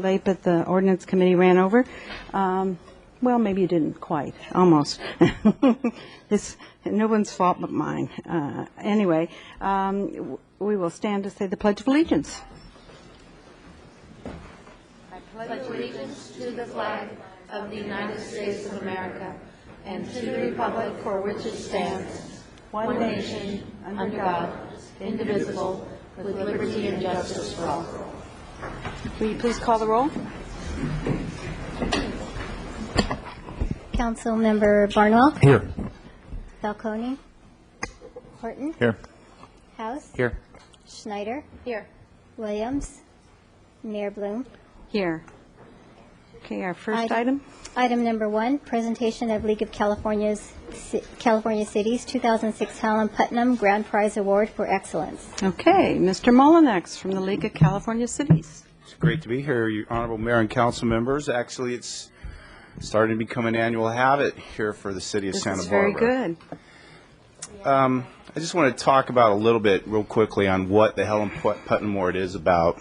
late, but the ordinance committee ran over. Well, maybe you didn't quite, almost. It's no one's fault but mine. Anyway, we will stand to say the Pledge of Allegiance. I pledge allegiance to the flag of the United States of America and to the republic for which it stands, one nation, under God, indivisible, with liberty and justice for all. Will you please call the roll? Councilmember Barnwell. Here. Falcone. Horton. Here. House. Here. Schneider. Here. Williams. Mayor Bloom. Here. Okay, our first item. Item number 1, presentation of League of California Cities 2006 Helen Putnam Grand Prize Award for Excellence. Okay, Mr. Mullinex from the League of California Cities. It's great to be here, you honorable mayor and council members. Actually, it's starting to become an annual habit here for the city of Santa Barbara. This is very good. I just want to talk about a little bit real quickly on what the Helen Putnam Award is about.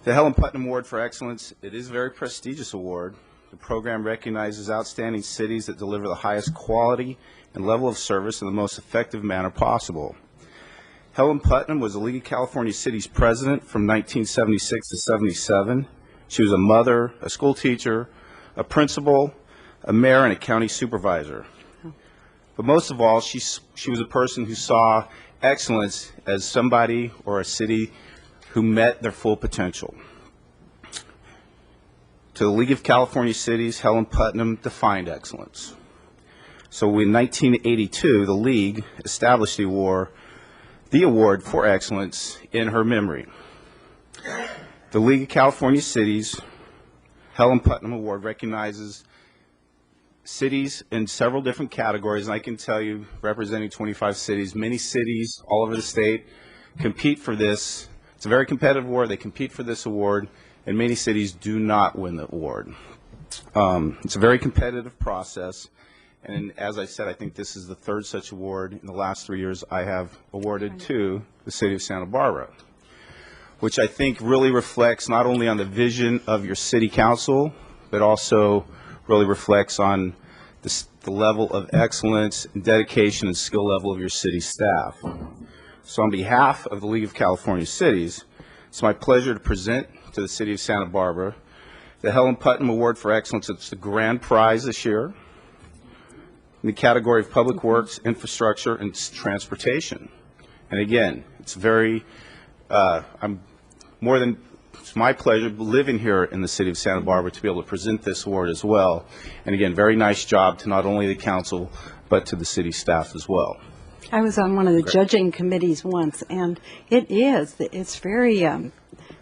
The Helen Putnam Award for Excellence, it is a very prestigious award. The program recognizes outstanding cities that deliver the highest quality and level of service in the most effective manner possible. Helen Putnam was the League of California Cities president from 1976 to 77. She was a mother, a school teacher, a principal, a mayor, and a county supervisor. But most of all, she was a person who saw excellence as somebody or a city who met their full potential. To the League of California Cities, Helen Putnam defined excellence. So in 1982, the League established the award for excellence in her memory. The League of California Cities Helen Putnam Award recognizes cities in several different categories, and I can tell you, representing 25 cities, many cities all over the state compete for this. It's a very competitive award. They compete for this award, and many cities do not win the award. It's a very competitive process, and as I said, I think this is the third such award in the last 3 years I have awarded to the city of Santa Barbara, which I think really reflects not only on the vision of your city council, but also really reflects on the level of excellence and dedication and skill level of your city staff. So on behalf of the League of California Cities, it's my pleasure to present to the city of Santa Barbara the Helen Putnam Award for Excellence. It's the grand prize this year in the category of Public Works, Infrastructure, and Transportation. And again, it's very, it's my pleasure living here in the city of Santa Barbara to be able to present this award as well. And again, very nice job to not only the council, but to the city staff as well. I was on one of the judging committees once, and it's very,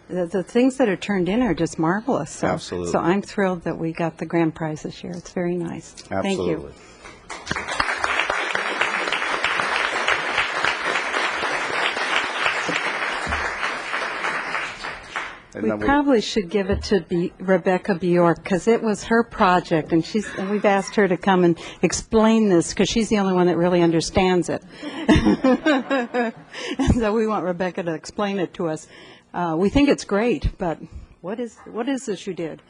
the things that are turned in are just marvelous. So, Absolutely. So I'm thrilled that we got the grand prize this year. It's very nice. Absolutely. Thank you. We probably should give it to Rebecca Bjork, because it was her project, and we've asked her to come and explain this, because she's the only one that really understands it. And so we want Rebecca to explain it to us. We think it's great, but what is this you did?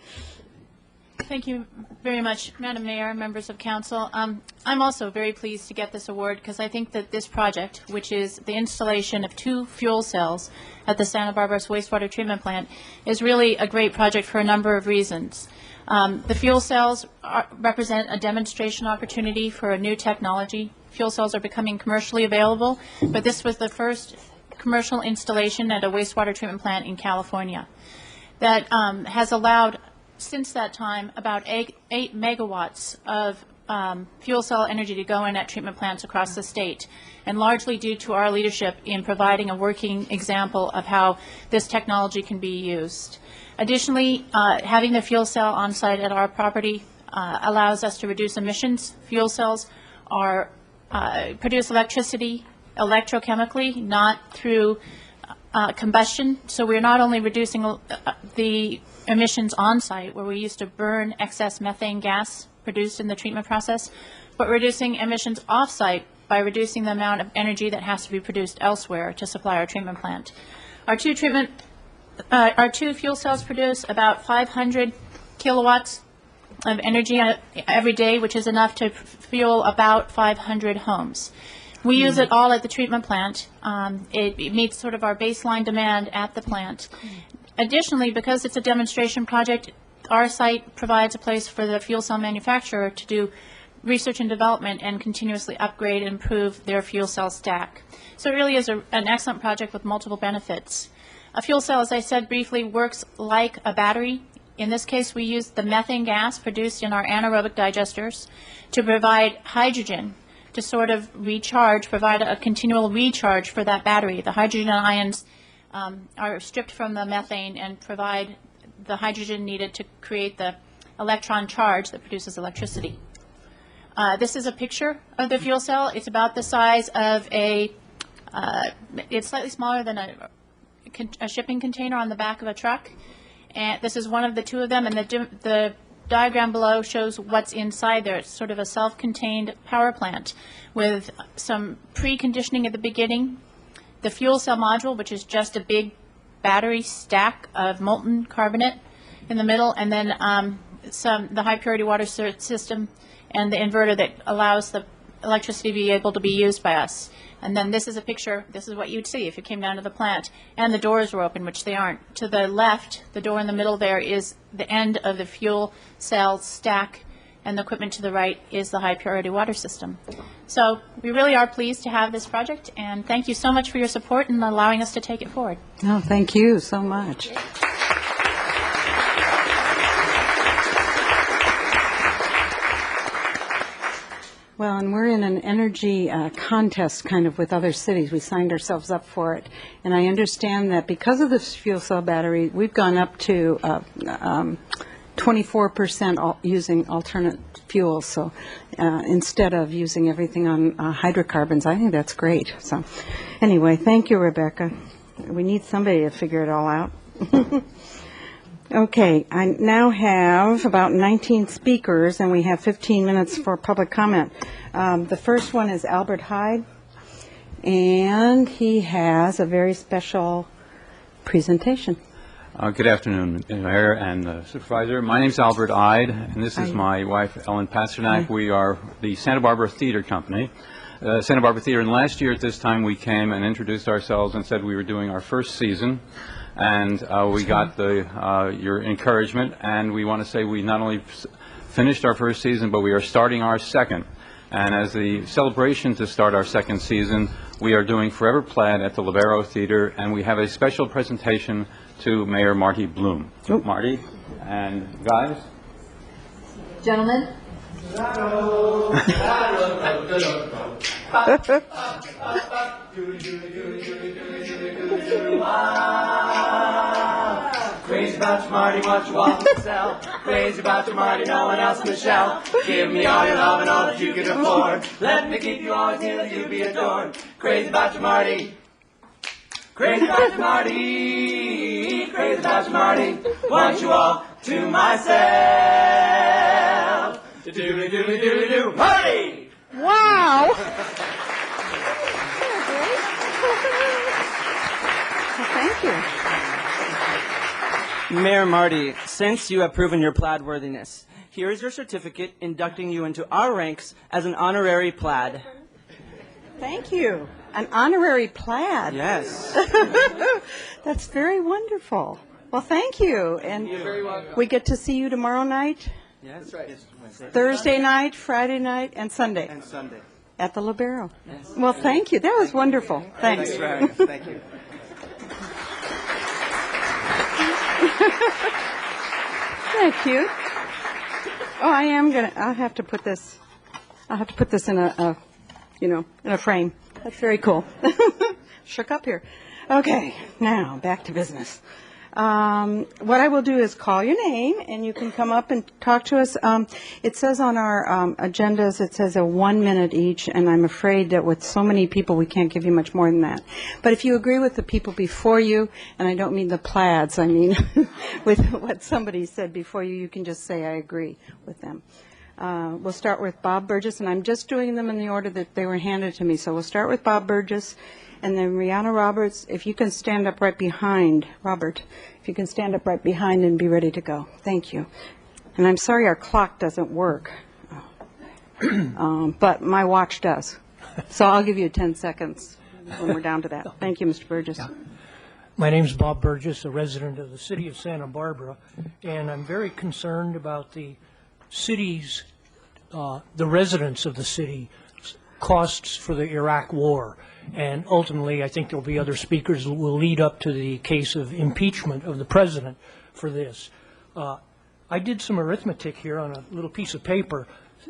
Thank you very much, Madam Mayor, members of council. I'm also very pleased to get this award because I think that this project, which is the installation of 2 fuel cells at the Santa Barbara wastewater treatment plant, is really a great project for a number of reasons. The fuel cells represent a demonstration opportunity for a new technology. Fuel cells are becoming commercially available, but this was the first commercial installation at a wastewater treatment plant in California that has allowed, since that time, about 8 megawatts of fuel cell energy to go in at treatment plants across the state, and largely due to our leadership in providing a working example of how this technology can be used. Additionally, having the fuel cell on site at our property allows us to reduce emissions. Fuel cells produce electricity electrochemically, not through combustion, so we're not only reducing the emissions on site, where we used to burn excess methane gas produced in the treatment process, but reducing emissions off site by reducing the amount of energy that has to be produced elsewhere to supply our treatment plant. Our 2 treatment our two fuel cells produce about 500 kilowatts of energy every day, which is enough to fuel about 500 homes. We use it all at the treatment plant. It meets sort of our baseline demand at the plant. Additionally, because it's a demonstration project, our site provides a place for the fuel cell manufacturer to do research and development and continuously upgrade and improve their fuel cell stack. So it really is an excellent project with multiple benefits. A fuel cell, as I said briefly, works like a battery. In this case, we use the methane gas produced in our anaerobic digesters to provide hydrogen to sort of recharge, provide a continual recharge for that battery. The hydrogen ions are stripped from the methane and provide the hydrogen needed to create the electron charge that produces electricity. This is a picture of the fuel cell. It's about the size of it's slightly smaller than a shipping container on the back of a truck. And this is one of the two of them, and the diagram below shows what's inside there. It's sort of a self-contained power plant with some preconditioning at the beginning, the fuel cell module, which is just a big battery stack of molten carbonate in the middle, and then the high purity water system and the inverter that allows the electricity to be able to be used by us. And then this is a picture, this is what you'd see if you came down to the plant, and the doors were open, which they aren't. To the left, the door in the middle there is the end of the fuel cell stack, and the equipment to the right is the high purity water system. So we really are pleased to have this project, and thank you so much for your support and allowing us to take it forward. No, thank you so much. Well, and we're in an energy contest kind of with other cities. We signed ourselves up for it. And I understand that because of this fuel cell battery, we've gone up to 24% using alternate fuels. So instead of using everything on hydrocarbons, I think that's great. So anyway, thank you, Rebecca. We need somebody to figure it all out. Okay, I now have about 19 speakers, and we have 15 minutes for public comment. The first one is Albert Hyde, and he has a very special presentation. Good afternoon, Mayor and Supervisor. My name is Albert Hyde, and this is my wife, Ellen Pasternak. We are the Santa Barbara Theater Company. Santa Barbara Theater, and last year at this time we came and introduced ourselves and said we were doing our first season. And we got your encouragement, and we want to say we not only finished our first season, but we are starting our second. And as the celebration to start our second season, we are doing Forever Plaid at the Libero Theater, and we have a special presentation to Mayor Marty Bloom. Marty and guys. Gentlemen. Crazy about your Marty, what you want to sell. Crazy about your Marty, no one else can shall. Give me all your love and all that you can afford. Let me keep you always till you be adored. Crazy about your Marty. Crazy about your Marty. Crazy about your Marty. Want you all to myself. Doodly doodly doodly doo. Marty! Wow! Well, thank you. Mayor Marty, since you have proven your plaid worthiness, here is your certificate inducting you into our ranks as an honorary plaid. Thank you. An honorary plaid. Yes. That's very wonderful. Well, thank you. And You're very welcome. we get to see you tomorrow night, Yes, that's right. Thursday night, Friday night, and Sunday And Sunday. at the Libero. Well, thank you. That was wonderful. Thanks. Thanks for having us. Thank you. Isn't that cute? Oh, I'll have to put this in a in a frame. That's very cool. Shook up here. Okay, now back to business. What I will do is call your name, and you can come up and talk to us. It says on our agendas, it says a 1 minute each, and I'm afraid that with so many people, we can't give you much more than that. But if you agree with the people before you, and I don't mean the plaids, I mean with what somebody said before you, you can just say, I agree with them. We'll start with Bob Burgess, and I'm just doing them in the order that they were handed to me. So we'll start with Bob Burgess, And then Rihanna Roberts, if you can stand up right behind, Robert, if you can stand up right behind and be ready to go. Thank you. And I'm sorry our clock doesn't work, but my watch does. So I'll give you 10 seconds when we're down to that. Thank you, Mr. Burgess. Yeah. My name's Bob Burgess, a resident of the city of Santa Barbara, and I'm very concerned about the city's, the residents of the city costs for the Iraq war. And ultimately, I think there'll be other speakers that will lead up to the case of impeachment of the president for this. I did some arithmetic here on a little piece of paper,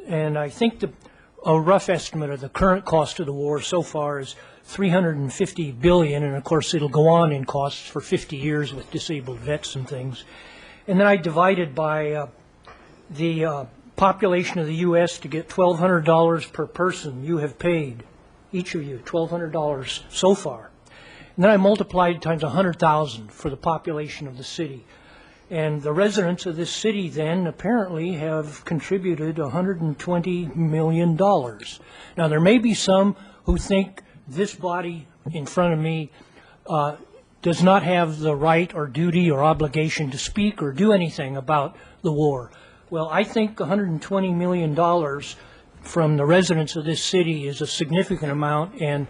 and I think a rough estimate of the current cost of the war so far is $350 billion, and of course it'll go on in costs for 50 years with disabled vets and things. And then I divided by the population of the U.S. to get $1,200 per person you have paid, each of you, $1,200 so far. And then I multiplied times 100,000 for the population of the city. And the residents of this city then apparently have contributed $120 million. Now, there may be some who think this body in front of me does not have the right or duty or obligation to speak or do anything about the war. Well, I think $120 million from the residents of this city is a significant amount and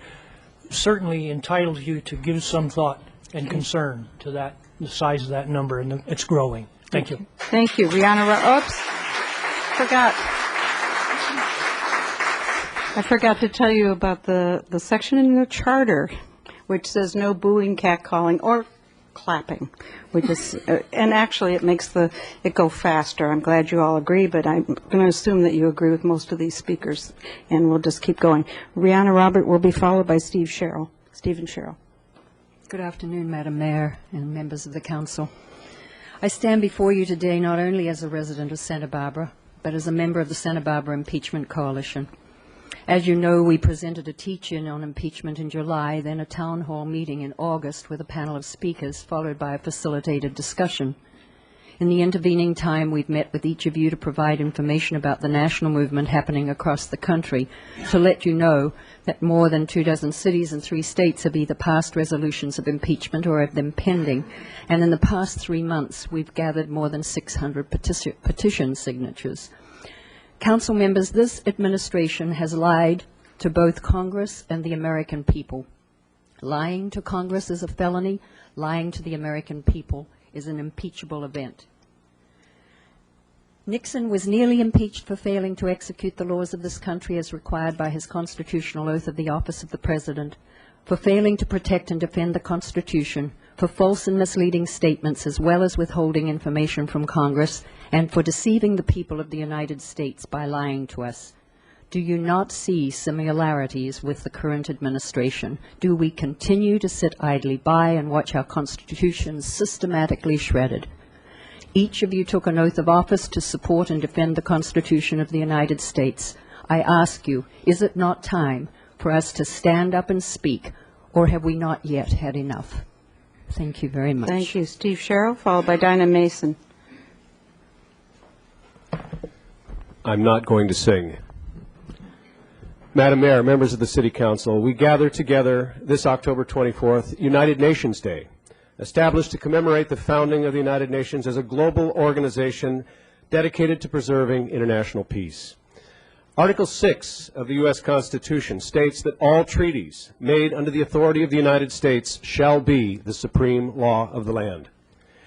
certainly entitles you to give some thought and concern to that, the size of that number, and it's growing. Thank you. Thank you. Rihanna, oops, I forgot to tell you about the section in the charter which says no booing, catcalling, or clapping, which is, and actually it makes it go faster. I'm glad you all agree, but I'm going to assume that you agree with most of these speakers, and we'll just keep going. Rihanna Robert will be followed by Stephen Sherrill. Good afternoon, Madam Mayor and members of the Council. I stand before you today not only as a resident of Santa Barbara, but as a member of the Santa Barbara Impeachment Coalition. As you know, we presented a teach-in on impeachment in July, then a town hall meeting in August with a panel of speakers, followed by a facilitated discussion. In the intervening time, we've met with each of you to provide information about the national movement happening across the country, to let you know that more than 24 cities and 3 states have either passed resolutions of impeachment or have them pending. And in the past 3 months, we've gathered more than 600 petition signatures. Council members, this administration has lied to both Congress and the American people. Lying to Congress is a felony. Lying to the American people is an impeachable event. Nixon was nearly impeached for failing to execute the laws of this country as required by his constitutional oath of the office of the President, for failing to protect and defend the Constitution, for false and misleading statements as well as withholding information from Congress, and for deceiving the people of the United States by lying to us. Do you not see similarities with the current administration? Do we continue to sit idly by and watch our Constitution systematically shredded? Each of you took an oath of office to support and defend the Constitution of the United States. I ask you, is it not time for us to stand up and speak, or have we not yet had enough? Thank you very much. Thank you. Steve Sherrill, followed by Dinah Mason. I'm not going to sing. Madam Mayor, members of the City Council, we gather together this October 24th, United Nations Day, established to commemorate the founding of the United Nations as a global organization dedicated to preserving international peace. Article 6 of the U.S. Constitution states that all treaties made under the authority of the United States shall be the supreme law of the land.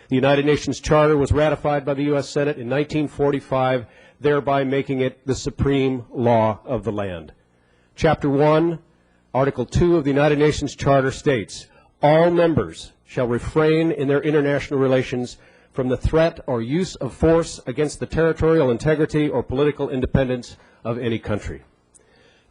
The United Nations Charter was ratified by the U.S. Senate in 1945, thereby making it the supreme law of the land. Chapter 1, Article 2 of the United Nations Charter states, all members shall refrain in their international relations from the threat or use of force against the territorial integrity or political independence of any country.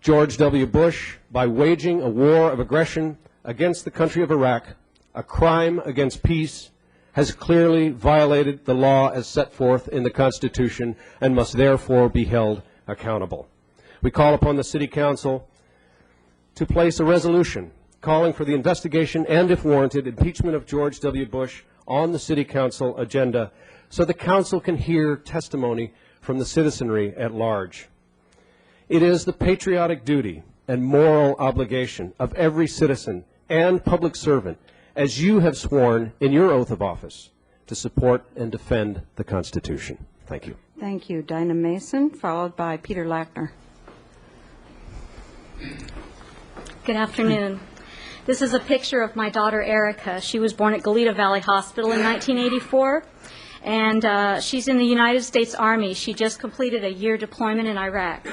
George W. Bush, by waging a war of aggression against the country of Iraq, a crime against peace, has clearly violated the law as set forth in the Constitution and must therefore be held accountable. We call upon the City Council to place a resolution calling for the investigation and, if warranted, impeachment of George W. Bush on the City Council agenda so the Council can hear testimony from the citizenry at large. It is the patriotic duty and moral obligation of every citizen and public servant, as you have sworn in your oath of office, to support and defend the Constitution. Thank you. Thank you. Dinah Mason, followed by Peter Lackner. Good afternoon. This is a picture of my daughter, Erica. She was born at Goleta Valley Hospital in 1984, and she's in the United States Army. She just completed a year deployment in Iraq.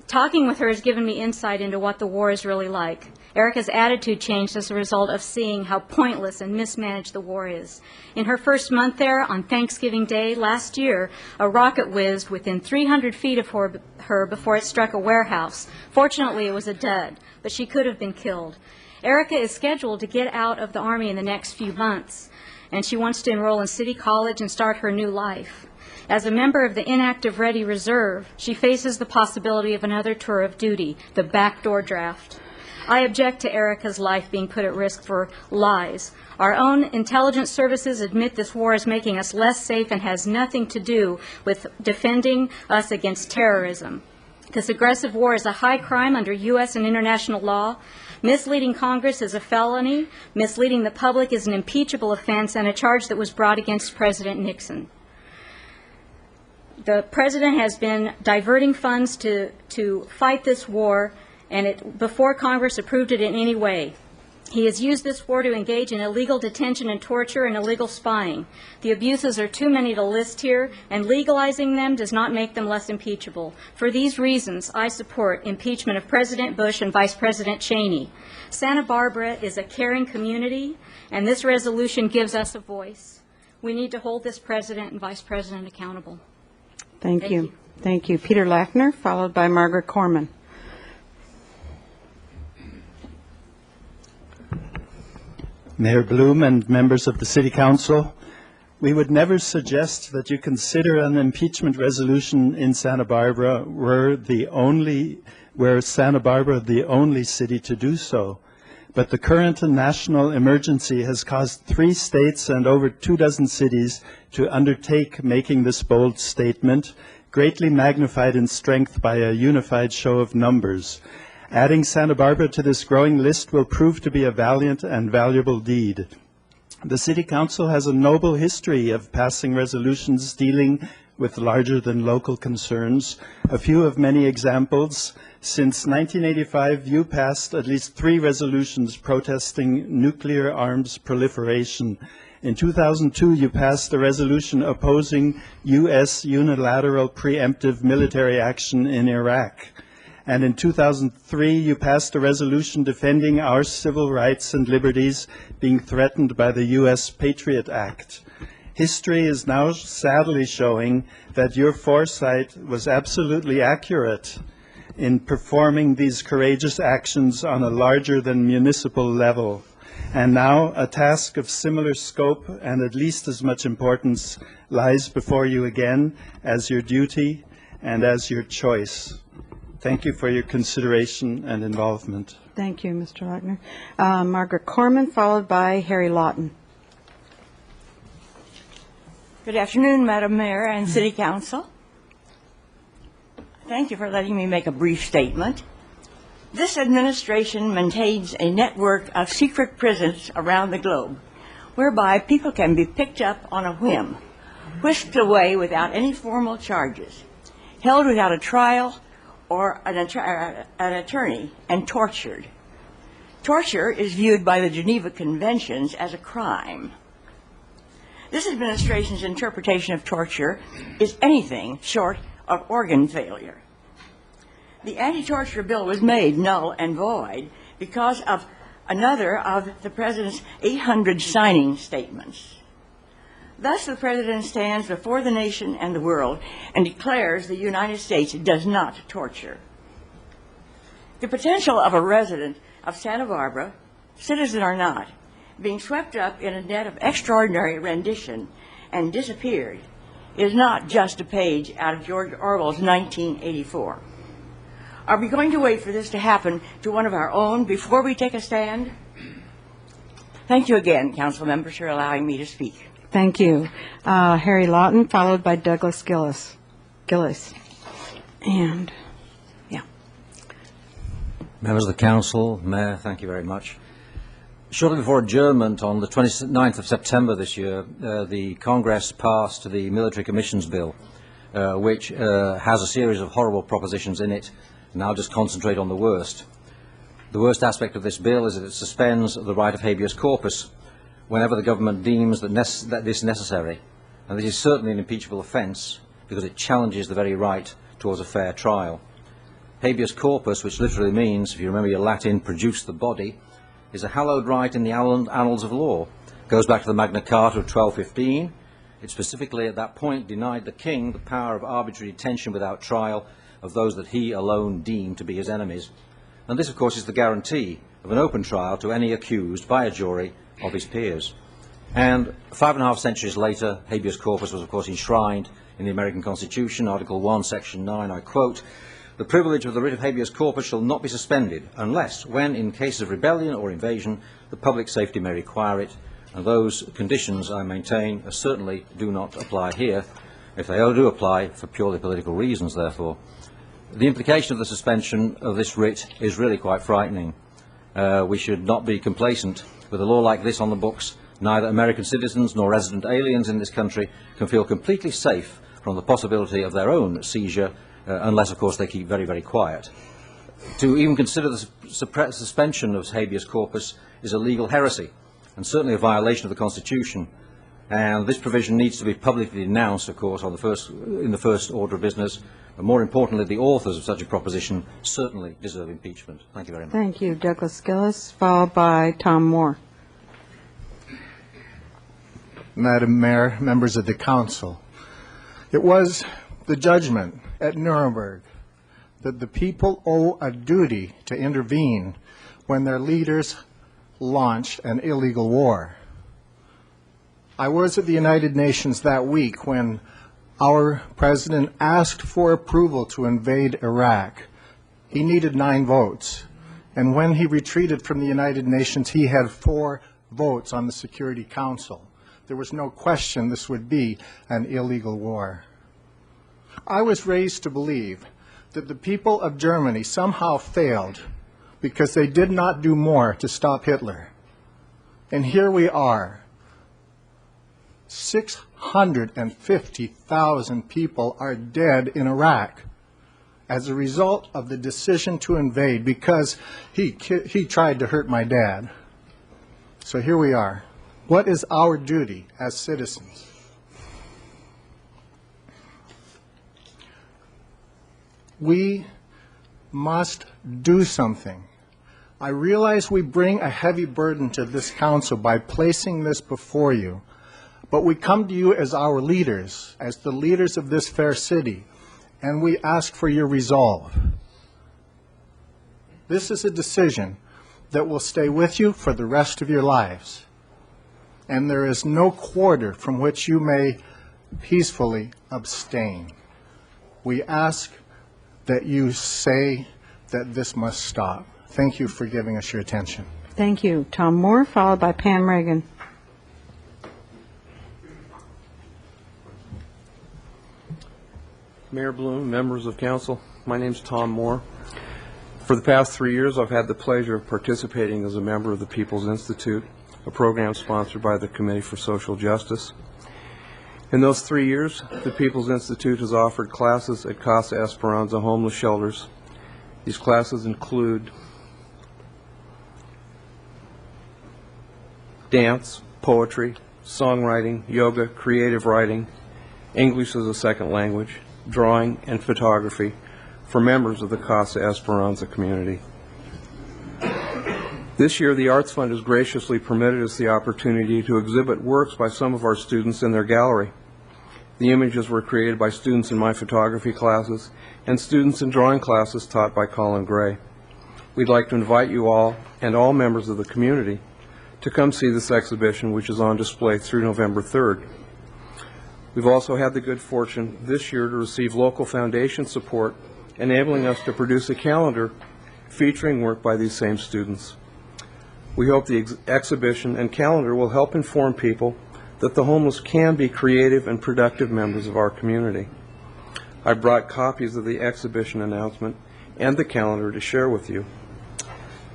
Talking with her has given me insight into what the war is really like. Erica's attitude changed as a result of seeing how pointless and mismanaged the war is. In her first month there, on Thanksgiving Day last year, a rocket whizzed within 300 feet of her before it struck a warehouse. Fortunately, it was a dud, but she could have been killed. Erica is scheduled to get out of the Army in the next few months, and she wants to enroll in City College and start her new life. As a member of the inactive Ready Reserve, she faces the possibility of another tour of duty, the backdoor draft. I object to Erica's life being put at risk for lies. Our own intelligence services admit this war is making us less safe and has nothing to do with defending us against terrorism. This aggressive war is a high crime under U.S. and international law. Misleading Congress is a felony. Misleading the public is an impeachable offense and a charge that was brought against President Nixon. The President has been diverting funds to fight this war, and before Congress approved it in any way. He has used this war to engage in illegal detention and torture and illegal spying. The abuses are too many to list here, and legalizing them does not make them less impeachable. For these reasons, I support impeachment of President Bush and Vice President Cheney. Santa Barbara is a caring community, and this resolution gives us a voice. We need to hold this President and Vice President accountable. Thank you. Thank you. Peter Lackner, followed by Margaret Corman. Mayor Bloom and members of the City Council, we would never suggest that you consider an impeachment resolution in Santa Barbara were Santa Barbara the only city to do so. But the current national emergency has caused 3 states and over 24 cities to undertake making this bold statement, greatly magnified in strength by a unified show of numbers. Adding Santa Barbara to this growing list will prove to be a valiant and valuable deed. The City Council has a noble history of passing resolutions dealing with larger-than-local concerns. A few of many examples. Since 1985, you passed at least 3 resolutions protesting nuclear arms proliferation. In 2002, you passed a resolution opposing U.S. unilateral preemptive military action in Iraq. And in 2003, you passed a resolution defending our civil rights and liberties being threatened by the U.S. Patriot Act. History is now sadly showing that your foresight was absolutely accurate in performing these courageous actions on a larger than municipal level. And now a task of similar scope and at least as much importance lies before you again as your duty and as your choice. Thank you for your consideration and involvement. Thank you, Mr. Lackner. Margaret Corman, followed by Harry Lawton. Good afternoon, Madam Mayor and City Council. Thank you for letting me make a brief statement. This administration maintains a network of secret prisons around the globe, whereby people can be picked up on a whim, whisked away without any formal charges, held without a trial or an attorney, and tortured. Torture is viewed by the Geneva Conventions as a crime. This administration's interpretation of torture is anything short of organ failure. The anti-torture bill was made null and void because of another of the President's 800 signing statements. Thus, the President stands before the nation and the world and declares the United States does not torture. The potential of a resident of Santa Barbara, citizen or not, being swept up in a net of extraordinary rendition and disappeared is not just a page out of George Orwell's 1984. Are we going to wait for this to happen to one of our own before we take a stand? Thank you again, Council members, for allowing me to speak. Thank you. Harry Lawton, followed by Douglas Gillis. And, yeah. Members of the Council, Mayor, thank you very much. Shortly before adjournment on the 29th of September this year, the Congress passed the Military Commissions Bill, which has a series of horrible propositions in it, and I'll just concentrate on the worst. The worst aspect of this bill is that it suspends the right of habeas corpus whenever the government deems that this necessary, and this is certainly an impeachable offence because it challenges the very right towards a fair trial. Habeas corpus, which literally means, if you remember your Latin, produce the body, is a hallowed right in the annals of law. It goes back to the Magna Carta of 1215. It specifically at that point denied the king the power of arbitrary detention without trial of those that he alone deemed to be his enemies. And this, of course, is the guarantee of an open trial to any accused by a jury of his peers. And 5.5 centuries later, habeas corpus was, of course, enshrined in the American Constitution, Article 1, Section 9, I quote, "The privilege of the writ of habeas corpus shall not be suspended unless, when in cases of rebellion or invasion, the public safety may require it." And those conditions, I maintain, certainly do not apply here, if they do apply for purely political reasons, therefore. The implication of the suspension of this writ is really quite frightening. We should not be complacent. With a law like this on the books, neither American citizens nor resident aliens in this country can feel completely safe from the possibility of their own seizure, unless, of course, they keep very, very quiet. To even consider the suspension of habeas corpus is a legal heresy, and certainly a violation of the Constitution. And this provision needs to be publicly denounced, of course, in the first order of business. But more importantly, the authors of such a proposition certainly deserve impeachment. Thank you very much. Thank you, Douglas Gillis, followed by Tom Moore. Madam Mayor, members of the Council, it was the judgment at Nuremberg that the people owe a duty to intervene when their leaders launch an illegal war. I was at the United Nations that week when our president asked for approval to invade Iraq. He needed 9 votes. And when he retreated from the United Nations, he had 4 votes on the Security Council. There was no question this would be an illegal war. I was raised to believe that the people of Germany somehow failed because they did not do more to stop Hitler. And here we are. 650,000 people are dead in Iraq as a result of the decision to invade because he tried to hurt my dad. So here we are. What is our duty as citizens? We must do something. I realize we bring a heavy burden to this council by placing this before you, but we come to you as our leaders, as the leaders of this fair city, and we ask for your resolve. This is a decision that will stay with you for the rest of your lives, and there is no quarter from which you may peacefully abstain. We ask that you say that this must stop. Thank you for giving us your attention. Thank you, Tom Moore, followed by Pam Reagan. Mayor Bloom, members of council, my name is Tom Moore. For the past 3 years, I've had the pleasure of participating as a member of the People's Institute, a program sponsored by the Committee for Social Justice. In those 3 years, the People's Institute has offered classes at Casa Esperanza homeless shelters. These classes include dance, poetry, songwriting, yoga, creative writing, English as a second language, drawing, and photography for members of the Casa Esperanza community. This year, the Arts Fund has graciously permitted us the opportunity to exhibit works by some of our students in their gallery. The images were created by students in my photography classes and students in drawing classes taught by Colin Gray. We'd like to invite you all and all members of the community to come see this exhibition, which is on display through November 3rd. We've also had the good fortune this year to receive local foundation support, enabling us to produce a calendar featuring work by these same students. We hope the exhibition and calendar will help inform people that the homeless can be creative and productive members of our community. I brought copies of the exhibition announcement and the calendar to share with you.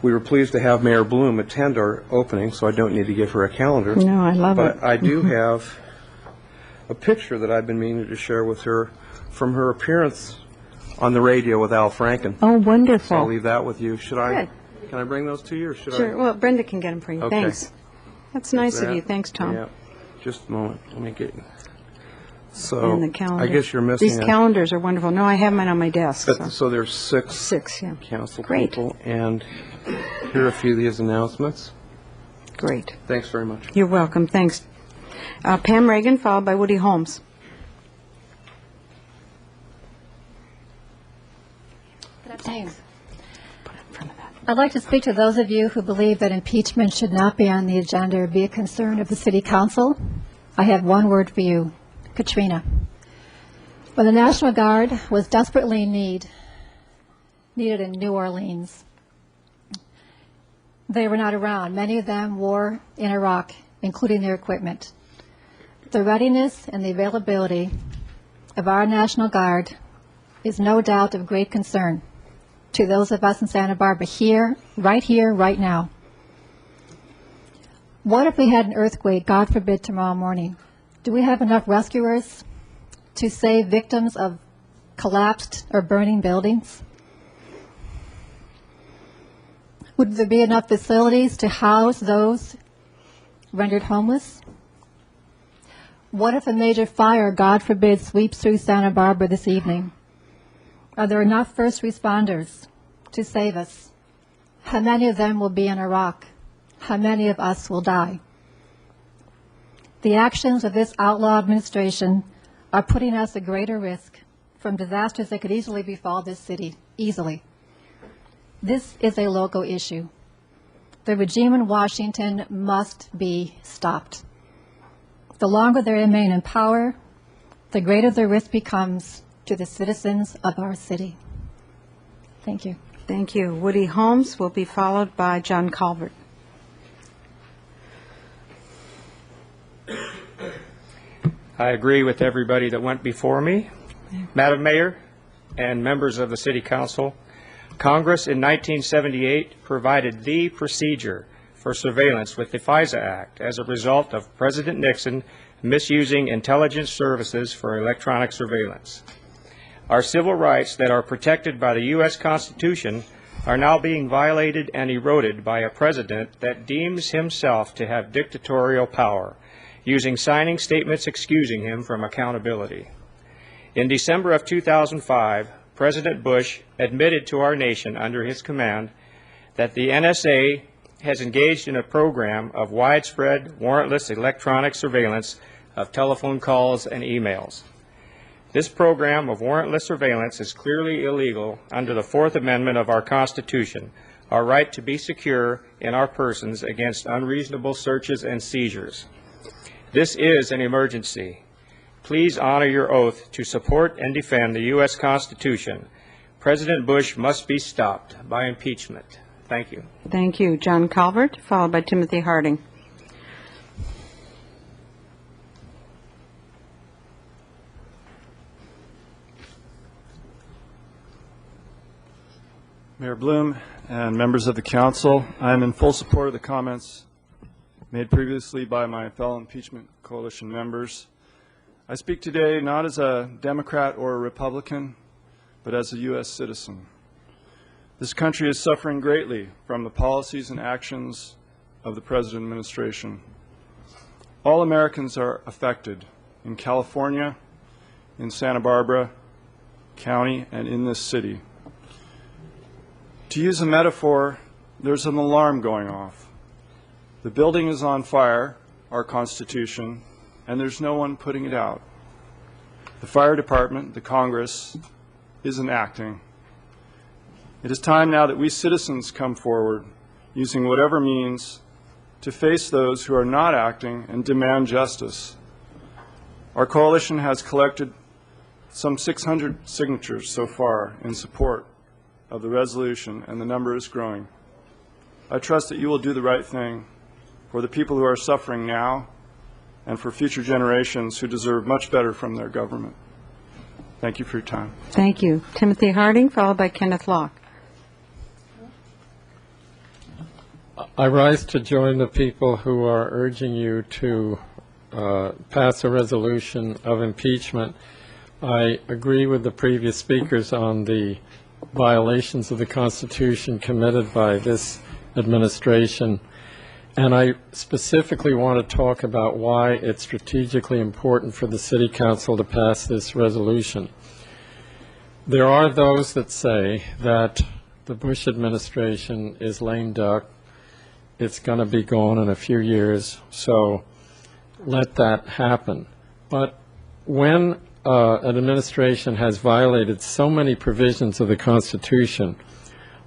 We were pleased to have Mayor Bloom attend our opening, so I don't need to give her a calendar. No, I love it. But I do have a picture that I've been meaning to share with her from her appearance on the radio with Al Franken. Oh, So I'll wonderful. leave that with you. Should I? Good. Can I bring those to you, or should I? Sure, well, Brenda can get them for you. Okay. Thanks. That's nice of that? you. Thanks, Tom. Yeah. Just a moment. Let me get. So And the calendar. I guess you're missing. These calendars are wonderful. No, I have mine on my desk. So there's six. Six, yeah. Council Great. people, and here are a few of these announcements. Great. Thanks very much. You're welcome. Thanks. Pam Reagan, followed by Woody Holmes. Thanks. I'd like to speak to those of you who believe that impeachment should not be on the agenda or be a concern of the City Council. I have one word for you, Katrina. When the National Guard was desperately needed in New Orleans, they were not around. Many of them were in Iraq, including their equipment. The readiness and the availability of our National Guard is no doubt of great concern to those of us in Santa Barbara here, right now. What if we had an earthquake, God forbid, tomorrow morning? Do we have enough rescuers to save victims of collapsed or burning buildings? Would there be enough facilities to house those rendered homeless? What if a major fire, God forbid, sweeps through Santa Barbara this evening? Are there enough first responders to save us? How many of them will be in Iraq? How many of us will die? The actions of this outlaw administration are putting us at greater risk from disasters that could easily befall this city, easily. This is a local issue. The regime in Washington must be stopped. The longer they remain in power, the greater the risk becomes to the citizens of our city. Thank you. Thank you. Woody Holmes will be followed by John Calvert. I agree with everybody that went before me. Madam Mayor and members of the City Council, Congress in 1978 provided the procedure for surveillance with the FISA Act as a result of President Nixon misusing intelligence services for electronic surveillance. Our civil rights that are protected by the U.S. Constitution are now being violated and eroded by a president that deems himself to have dictatorial power, using signing statements excusing him from accountability. In December of 2005, President Bush admitted to our nation under his command that the NSA has engaged in a program of widespread warrantless electronic surveillance of telephone calls and emails. This program of warrantless surveillance is clearly illegal under the Fourth Amendment of our Constitution, our right to be secure in our persons against unreasonable searches and seizures. This is an emergency. Please honor your oath to support and defend the U.S. Constitution. President Bush must be stopped by impeachment. Thank you. Thank you. John Calvert, followed by Timothy Harding. Mayor Bloom and members of the council, I am in full support of the comments made previously by my fellow impeachment coalition members. I speak today not as a Democrat or a Republican, but as a U.S. citizen. This country is suffering greatly from the policies and actions of the President administration. All Americans are affected in California, in Santa Barbara County, and in this city. To use a metaphor, there's an alarm going off. The building is on fire, our Constitution, and there's no one putting it out. The fire department, the Congress, isn't acting. It is time now that we citizens come forward, using whatever means, to face those who are not acting and demand justice. Our coalition has collected some 600 signatures so far in support of the resolution, and the number is growing. I trust that you will do the right thing for the people who are suffering now and for future generations who deserve much better from their government. Thank you for your time. Thank you. Timothy Harding, followed by Kenneth Locke. I rise to join the people who are urging you to pass a resolution of impeachment. I agree with the previous speakers on the violations of the Constitution committed by this administration, and I specifically want to talk about why it's strategically important for the City Council to pass this resolution. There are those that say that the Bush administration is lame duck. It's going to be gone in a few years, so let that happen. But when an administration has violated so many provisions of the Constitution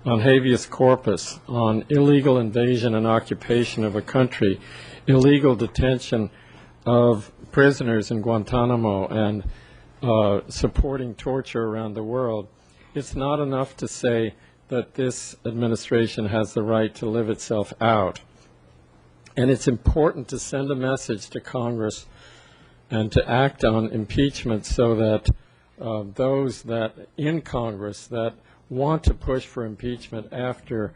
on habeas corpus, on illegal invasion and occupation of a country, illegal detention of prisoners in Guantanamo, and supporting torture around the world, it's not enough to say that this administration has the right to live itself out. And it's important to send a message to Congress and to act on impeachment so that those that in Congress that want to push for impeachment after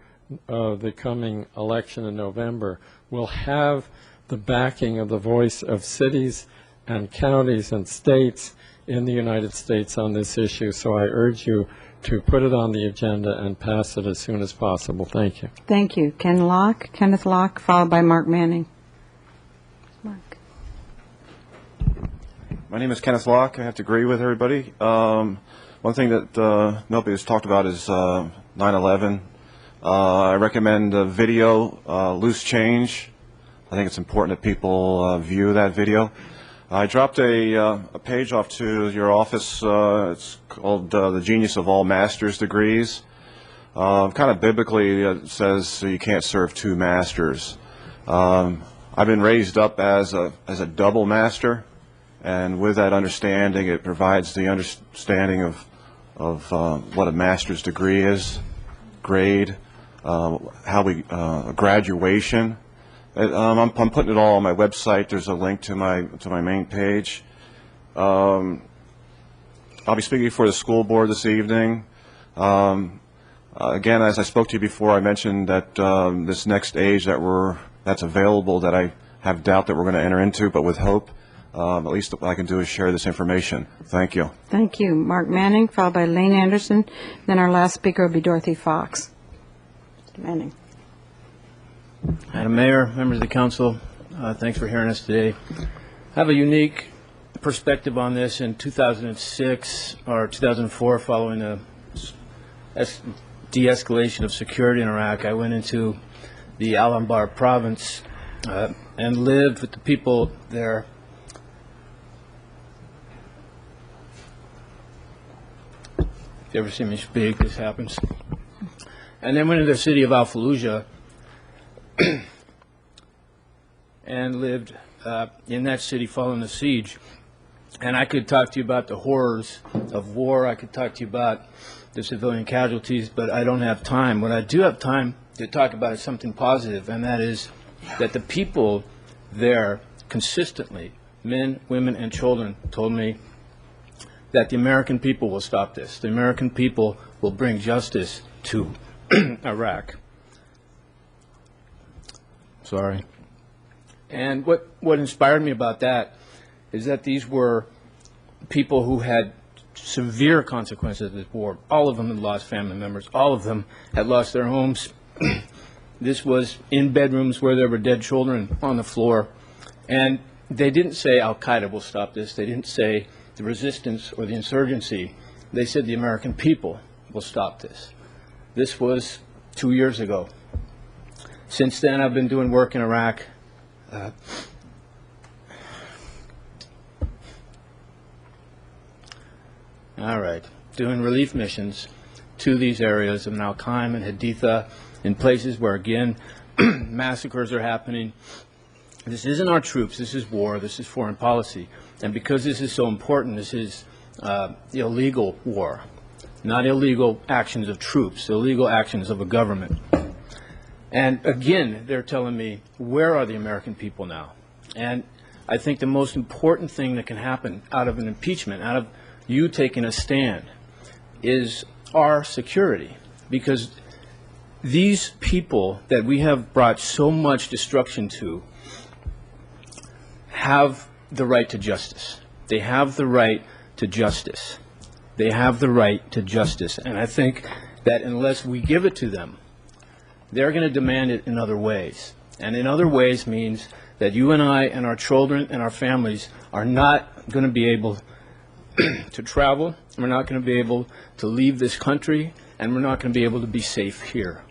the coming election in November will have the backing of the voice of cities and counties and states in the United States on this issue. So I urge you to put it on the agenda and pass it as soon as possible. Thank you. Thank you. Kenneth Locke, followed by Mark Manning. Mark. My name is Kenneth Locke. I have to agree with everybody. One thing that nobody has talked about is 9/11. I recommend the video, Loose Change. I think it's important that people view that video. I dropped a page off to your office. It's called The Genius of All Master's Degrees. Kind of biblically, it says you can't serve two masters. I've been raised up as a double master, and with that understanding, it provides the understanding of what a master's degree is, grade, how we graduation. I'm putting it all on my website. There's a link to my main page. I'll be speaking for the school board this evening. Again, as I spoke to you before, I mentioned that this next age that's available, that I have doubt that we're going to enter into, but with hope, at least what I can do is share this information. Thank you. Thank you. Mark Manning, followed by Lane Anderson. Then our last speaker will be Dorothy Fox. Mr. Manning. Madam Mayor, members of the council, thanks for hearing us today. I have a unique perspective on this. In 2006 or 2004, following the de-escalation of security in Iraq, I went into the Al-Anbar province and lived with the people there. If you ever see me speak, this happens. And then went into the city of Al-Fallujah and lived in that city following the siege. And I could talk to you about the horrors of war. I could talk to you about the civilian casualties, but I don't have time. What I do have time to talk about is something positive, and that is that the people there consistently, men, women, and children, told me that the American people will stop this. The American people will bring justice to Iraq. Sorry. And what inspired me about that is that these were people who had severe consequences of this war. All of them had lost family members. All of them had lost their homes. This was in bedrooms where there were dead children on the floor. And they didn't say Al-Qaeda will stop this. They didn't say the resistance or the insurgency. They said the American people will stop this. This was 2 years ago. Since then, I've been doing work in Iraq. Doing relief missions to these areas of Al-Qaim and Haditha, in places where, again, massacres are happening. This isn't our troops. This is war. This is foreign policy. And because this is so important, this is illegal war, not illegal actions of troops, illegal actions of a government. And again, they're telling me, where are the American people now? And I think the most important thing that can happen out of an impeachment, out of you taking a stand, is our security. Because these people that we have brought so much destruction to have the right to justice. They have the right to justice. They have the right to justice. And I think that unless we give it to them, they're going to demand it in other ways. And in other ways means that you and I and our children and our families are not going to be able to travel. We're not going to be able to leave this country, and we're not going to be able to be safe here.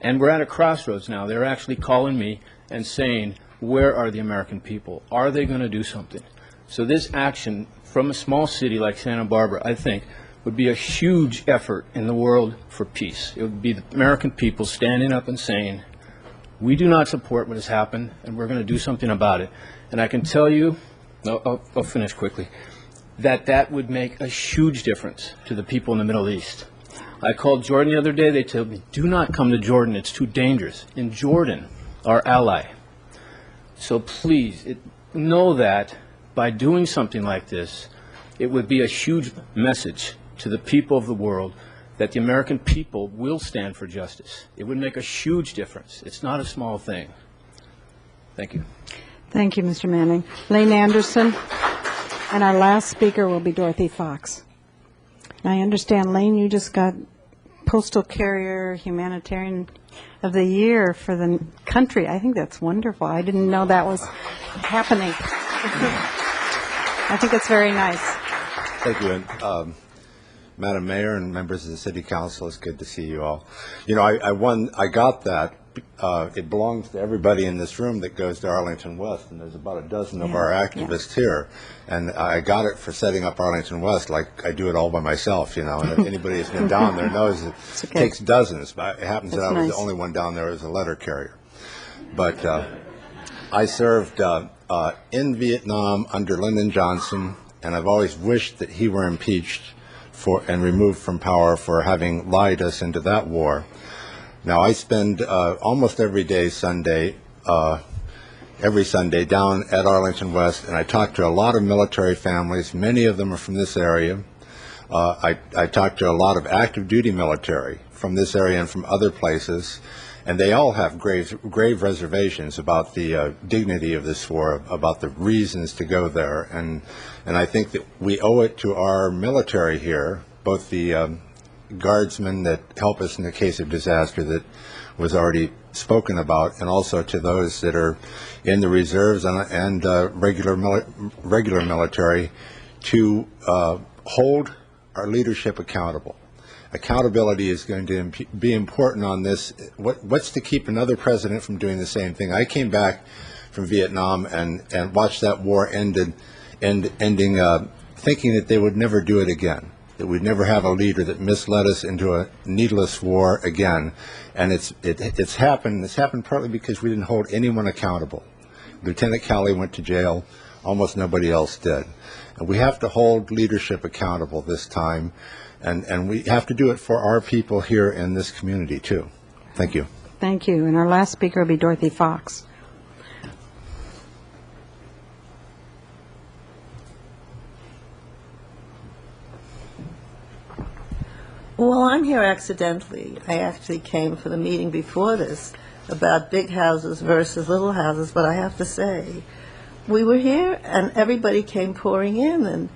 And we're at a crossroads now. They're actually calling me and saying, where are the American people? Are they going to do something? So this action from a small city like Santa Barbara, I think, would be a huge effort in the world for peace. It would be the American people standing up and saying, we do not support what has happened, and we're going to do something about it. And I can tell you, I'll finish quickly, that would make a huge difference to the people in the Middle East. I called Jordan the other day. They told me, do not come to Jordan. It's too dangerous. In Jordan, our ally. So please, know that by doing something like this, it would be a huge message to the people of the world that the American people will stand for justice. It would make a huge difference. It's not a small thing. Thank you. Thank you, Mr. Manning. Lane Anderson, and our last speaker will be Dorothy Fox. Now, I understand, Lane, you just got Postal Carrier Humanitarian of the Year for the country. I think that's wonderful. I didn't know that was happening. I think it's very nice. Thank you. And, Madam Mayor and members of the City Council, it's good to see you all. You know, I got that. It belongs to everybody in this room that goes to Arlington West, and there's about a dozen of our activists here. And I got it for setting up Arlington West, like I do it all by myself, you know. And if anybody has been down there knows it takes dozens. But it happens that I was the only one down there as a letter carrier. But I served in Vietnam under Lyndon Johnson, and I've always wished that he were impeached and removed from power for having lied us into that war. Now, I spend almost every Sunday down at Arlington West, and I talk to a lot of military families. Many of them are from this area. I talk to a lot of active duty military from this area and from other places, and they all have grave reservations about the dignity of this war, about the reasons to go there. And I think that we owe it to our military here, both the guardsmen that help us in the case of disaster that was already spoken about, and also to those that are in the reserves and regular military, to hold our leadership accountable. Accountability is going to be important on this. What's to keep another president from doing the same thing? I came back from Vietnam and watched that war ending, thinking that they would never do it again, that we'd never have a leader that misled us into a needless war again. And it's happened. It's happened partly because we didn't hold anyone accountable. Lieutenant Cowley went to jail. Almost nobody else did. And we have to hold leadership accountable this time. And we have to do it for our people here in this community, too. Thank you. Thank you. And our last speaker will be Dorothy Fox. Well, I'm here accidentally. I actually came for the meeting before this about big houses versus little houses, but I have to say, we were here and everybody came pouring in, and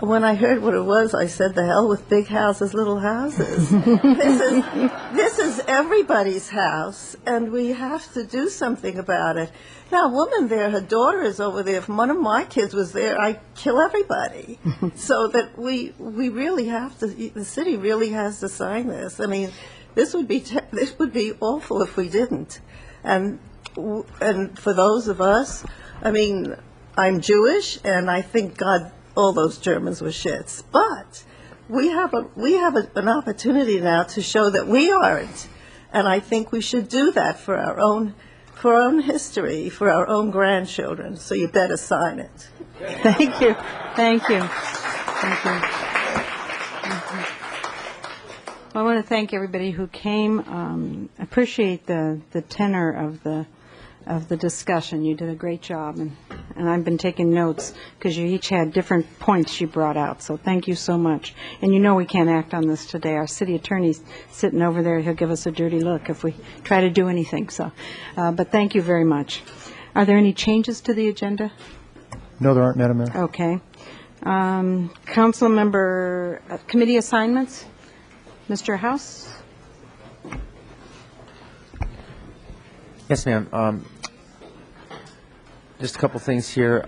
when I heard what it was, I said, the hell with big houses, little houses. This is everybody's house, and we have to do something about it. Now, a woman there, her daughter is over there. If one of my kids was there, I'd kill everybody. So that we really have to, the city really has to sign this. I mean, this would be awful if we didn't. And for those of us, I mean, I'm Jewish, and I think God, all those Germans were shits. But we have an opportunity now to show that we aren't, and I think we should do that for our own history, for our own grandchildren. So you better sign it. Thank you. Thank you. Thank you. Well, I want to thank everybody who came. Appreciate the tenor of the discussion. You did a great job, and and I've been taking notes because you each had different points you brought out, so thank you so much. And you know we can't act on this today. Our city attorney's sitting over there. He'll give us a dirty look if we try to do anything, so. But thank you very much. Are there any changes to the agenda? No, there aren't, Madam Mayor. Okay. Council member committee assignments? Mr. House? Yes, ma'am. Just a couple things here.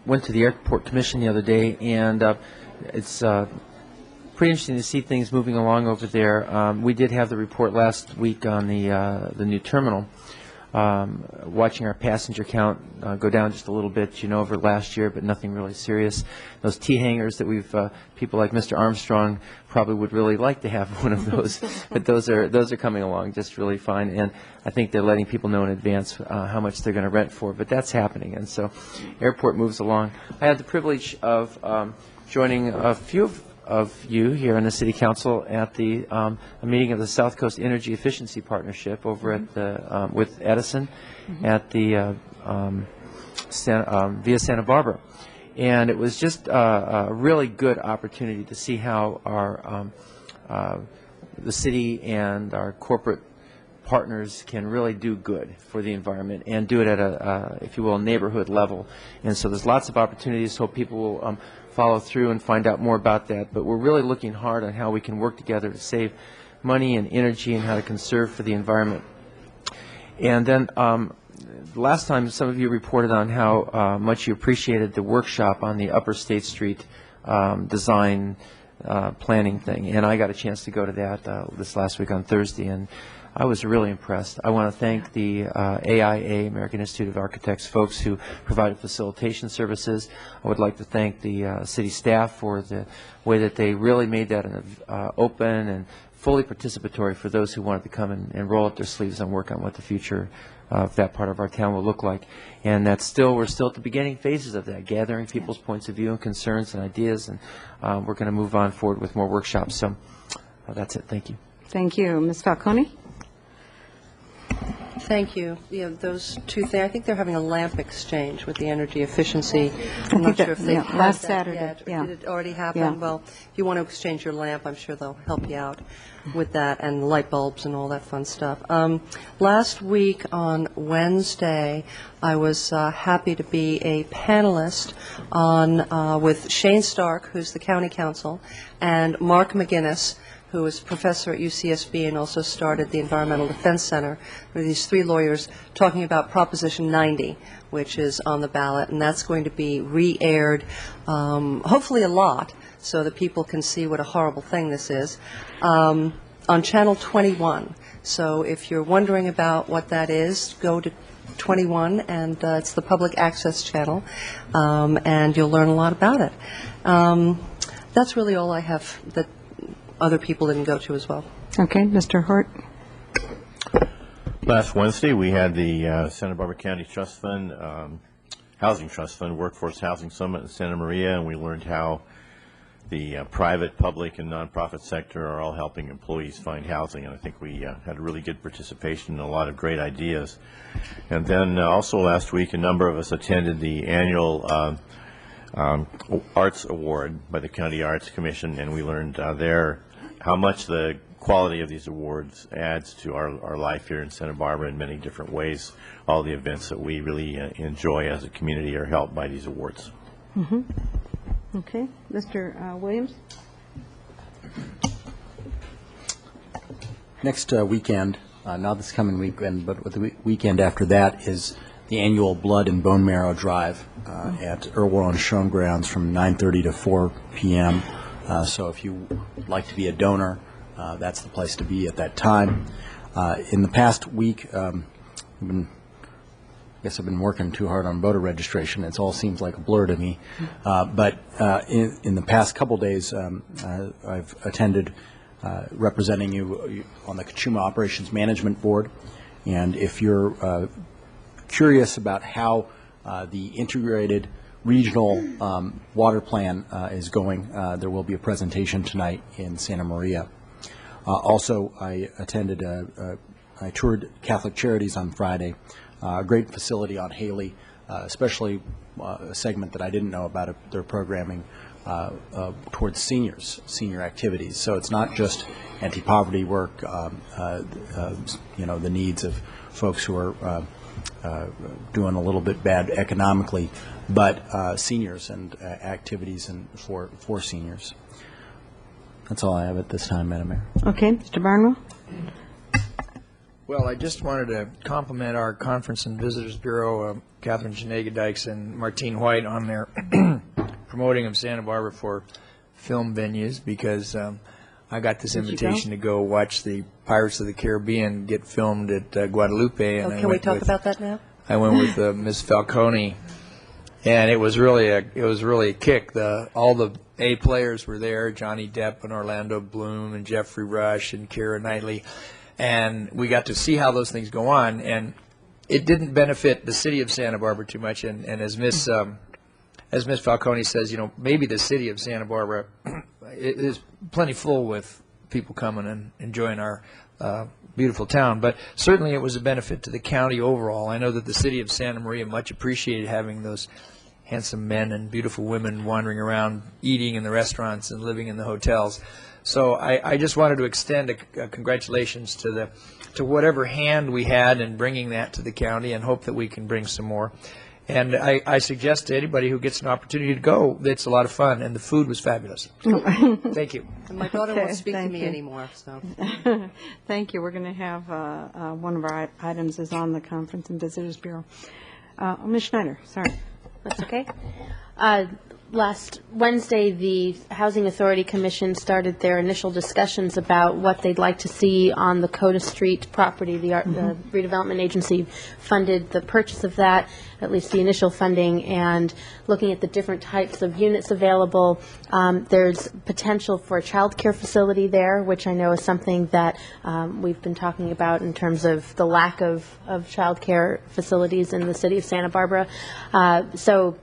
Went to the Airport Commission the other day, and it's pretty interesting to see things moving along over there. We did have the report last week on the new terminal. Watching our passenger count go down just a little bit, over last year, but nothing really serious. Those T-hangers that we've, people like Mr. Armstrong probably would really like to have one of those, but those are coming along just really fine, and I think they're letting people know in advance how much they're going to rent for, but that's happening, and so airport moves along. I had the privilege of joining a few of you here in the City Council at the a meeting of the South Coast Energy Efficiency Partnership over at the with Edison at the via Santa Barbara, and it was just a really good opportunity to see how our the city and our corporate partners can really do good for the environment and do it at a if you will, neighborhood level. And so there's lots of opportunities. Hope people will follow through and find out more about that. But we're really looking hard on how we can work together to save money and energy and how to conserve for the environment. And then last time some of you reported on how much you appreciated the workshop on the Upper State Street design planning thing. And I got a chance to go to that this last week on Thursday, and I was really impressed. I want to thank the AIA, American Institute of Architects, folks who provided facilitation services. I would like to thank the city staff for the way that they really made that open and fully participatory for those who wanted to come and roll up their sleeves and work on what the future of that part of our town will look like. And we're still at the beginning phases of that, gathering people's points of view and concerns and ideas, and we're going to move on forward with more workshops. So that's it. Thank you. Thank you. Ms. Falcone? Thank you. Those two things, I think they're having a lamp exchange with the energy efficiency. I'm not sure if they've had last that Saturday. yet. Yeah. Did it already happen? Yeah. Well, if you want to exchange your lamp, I'm sure they'll help you out with that, and light bulbs and all that fun stuff. Last week on Wednesday, I was happy to be a panelist on with Shane Stark, who's the county counsel, and Mark McGinnis, who is a professor at UCSB and also started the Environmental Defense Center. There are these three lawyers talking about Proposition 90, which is on the ballot, and that's going to be re-aired, hopefully a lot, so that people can see what a horrible thing this is, on Channel 21. So if you're wondering about what that is, go to 21, and it's the public access channel, and you'll learn a lot about it. That's really all I have that other people didn't go to as well. Okay, Mr. Hort. Last Wednesday, we had the Santa Barbara County Trust Fund, Housing Trust Fund, Workforce Housing Summit in Santa Maria, and we learned how the private, public, and nonprofit sector are all helping employees find housing, and I think we had a really good participation and a lot of great ideas. And then also last week, a number of us attended the annual Arts Award by the County Arts Commission, and we learned there how much the quality of these awards adds to our life here in Santa Barbara in many different ways. All the events that we really enjoy as a community are helped by these awards. Mm-hmm. Okay, Mr. Williams? Next weekend, not this coming weekend, but the weekend after that is the annual Blood and Bone Marrow Drive at Irwell on Showgrounds from 9:30 to 4 p.m. So if you would like to be a donor, that's the place to be at that time. In the past week, I've been working too hard on voter registration. It all seems like a blur to me. But in the past couple days, I've attended representing you on the Kachuma Operations Management Board. And if you're curious about how the integrated regional water plan is going, there will be a presentation tonight in Santa Maria. Also, I toured Catholic Charities on Friday, a great facility on Haley especially a segment that I didn't know about their programming towards senior activities. So it's not just anti-poverty work, the needs of folks who are doing a little bit bad economically, but seniors and activities for seniors. That's all I have at this time, Madam Mayor. Okay, Mr. Barnwell? Well, I just wanted to compliment our Conference and Visitors Bureau, Catherine Janega-Dykes and Martine White, on their promoting of Santa Barbara for film venues, because I got this invitation to go watch the Pirates of the Caribbean get filmed at Guadalupe. And can we talk about that now? I went with Ms. Falcone, and it was really a kick. All the A players were there: Johnny Depp and Orlando Bloom and Jeffrey Rush and Keira Knightley, and we got to see how those things go on. And it didn't benefit the city of Santa Barbara too much. And as Ms. Falcone says, maybe the city of Santa Barbara is plenty full with people coming and enjoying our beautiful town, but certainly it was a benefit to the county overall. I know that the city of Santa Maria much appreciated having those handsome men and beautiful women wandering around, eating in the restaurants and living in the hotels. So I just wanted to extend a congratulations to whatever hand we had in bringing that to the county, and hope that we can bring some more. And I suggest to anybody who gets an opportunity to go, it's a lot of fun, and the food was fabulous. Thank you. And my daughter won't speak to me anymore. So, thank you. We're going to have one of our items is on the Conference and Visitors Bureau. Ms. Schneider, sorry. That's okay. Last Wednesday, the Housing Authority Commission started their initial discussions about what they'd like to see on the Coda Street property. The redevelopment agency funded the purchase of that, at least the initial funding, and looking at the different types of units available. There's potential for a child care facility there, which I know is something that we've been talking about in terms of the lack of child care facilities in the city of Santa Barbara. So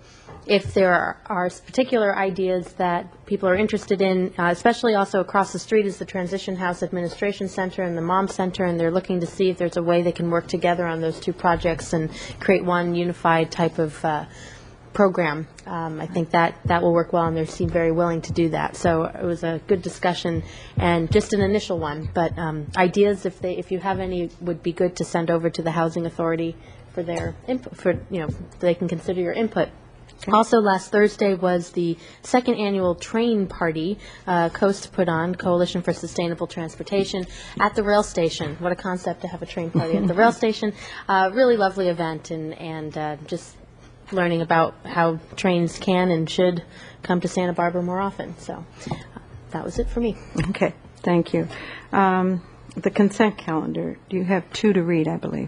if there are particular ideas that people are interested in, especially also across the street is the Transition House Administration Center and the Mom Center, and they're looking to see if there's a way they can work together on those two projects and create one unified type of program. I think that will work well, and they seem very willing to do that. So it was a good discussion and just an initial one. But ideas, if you have any, would be good to send over to the Housing Authority for their input, they can consider your input. Okay. Also, last Thursday was the second annual train party Coast put on, Coalition for Sustainable Transportation, at the rail station. What a concept to have a train party at the rail station. Really lovely event, and just learning about how trains can and should come to Santa Barbara more often. So that was it for me. Okay, thank you. The consent calendar, you have two to read, I believe.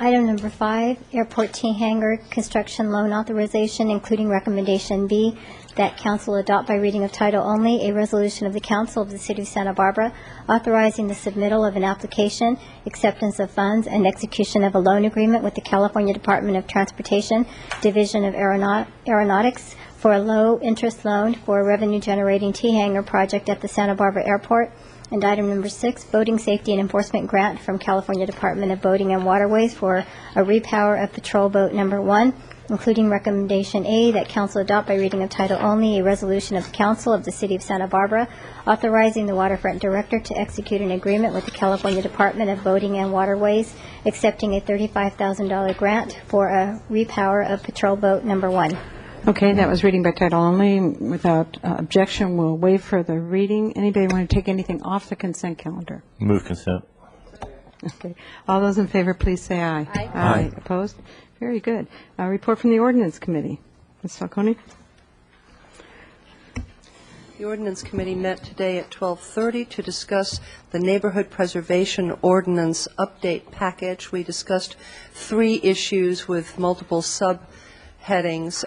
Item number 5, Airport T Hangar Construction Loan Authorization, including Recommendation B, that council adopt by reading of title only a resolution of the council of the city of Santa Barbara authorizing the submittal of an application, acceptance of funds, and execution of a loan agreement with the California Department of Transportation, Division of Aeronautics, for a low-interest loan for a revenue-generating T Hangar project at the Santa Barbara Airport. And item number 6, Boating Safety and Enforcement Grant from California Department of Boating and Waterways for a repower of Patrol Boat Number 1, including Recommendation A, that council adopt by reading of title only a resolution of the council of the city of Santa Barbara authorizing the waterfront director to execute an agreement with the California Department of Boating and Waterways, accepting a $35,000 grant for a repower of Patrol Boat Number 1. Okay, that was reading by title only. Without objection, we'll waive further reading. Anybody want to take anything off the consent calendar? Move consent. Okay. All those in favor, please say aye. Aye. Aye. Opposed? Very good. Report from the Ordinance Committee. Ms. Falcone? The Ordinance Committee met today at 12:30 to discuss the Neighborhood Preservation Ordinance Update Package. We discussed 3 issues with multiple subheadings,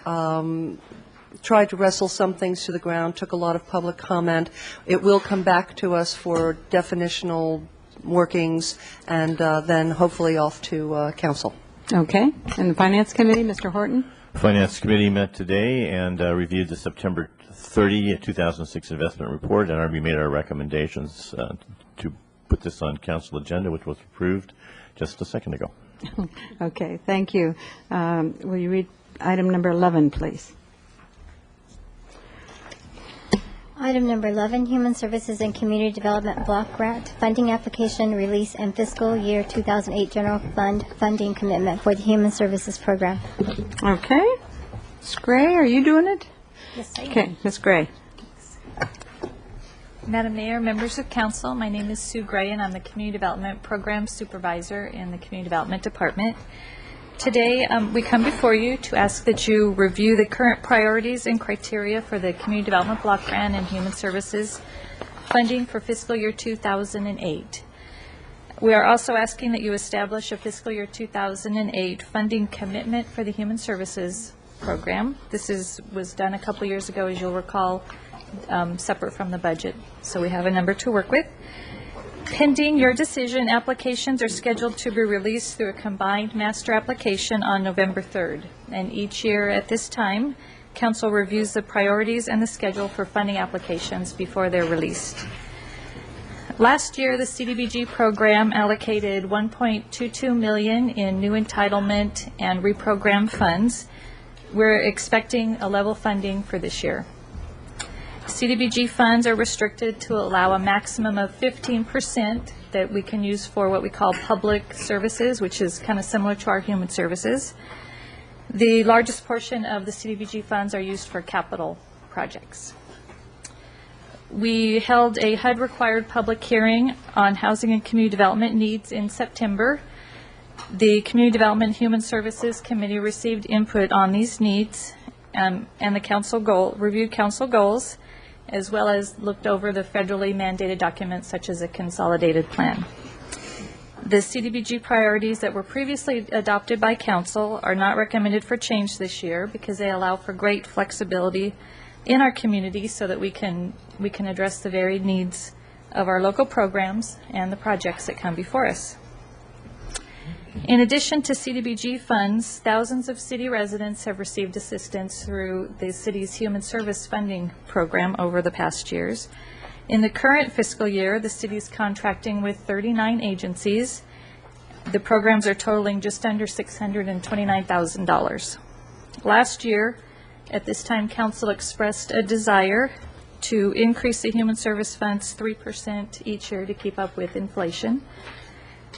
tried to wrestle some things to the ground, took a lot of public comment. It will come back to us for definitional workings, and then hopefully off to council. Okay. And the Finance Committee, Mr. Horton? Finance Committee met today and reviewed the September 30, 2006 investment report, and we made our recommendations to put this on council agenda, which was approved. just a second ago. Okay, thank you. Will you read item number 11, please? Item number 11, Human Services and Community Development Block Grant Funding Application Release and Fiscal Year 2008 General Fund Funding Commitment for the Human Services Program. Okay. Ms. Gray, are you doing it? Yes, I am. Okay, Ms. Gray. Madam Mayor, members of council, my name is Sue Gray, and I'm the Community Development Program Supervisor in the Community Development Department. Today, we come before you to ask that you review the current priorities and criteria for the Community Development Block Grant and Human Services funding for fiscal year 2008. We are also asking that you establish a fiscal year 2008 funding commitment for the Human Services Program. This was done a couple years ago, as you'll recall, separate from the budget. So we have a number to work with. Pending your decision, applications are scheduled to be released through a combined master application on November 3rd. And each year at this time, council reviews the priorities and the schedule for funding applications before they're released. Last year, the CDBG program allocated $1.22 million in new entitlement and reprogram funds. We're expecting a level funding for this year. CDBG funds are restricted to allow a maximum of 15% that we can use for what we call public services, which is kind of similar to our human services. The largest portion of the CDBG funds are used for capital projects. We held a HUD-required public hearing on housing and community development needs in September. The Community Development and Human Services Committee received input on these needs, and the council reviewed council goals, as well as looked over the federally mandated documents such as a consolidated plan. The CDBG priorities that were previously adopted by council are not recommended for change this year because they allow for great flexibility in our community so that we can address the varied needs of our local programs and the projects that come before us. In addition to CDBG funds, thousands of city residents have received assistance through the city's Human Service Funding Program over the past years. In the current fiscal year, the city is contracting with 39 agencies. The programs are totaling just under $629,000. Last year, at this time, council expressed a desire to increase the human service funds 3% each year to keep up with inflation.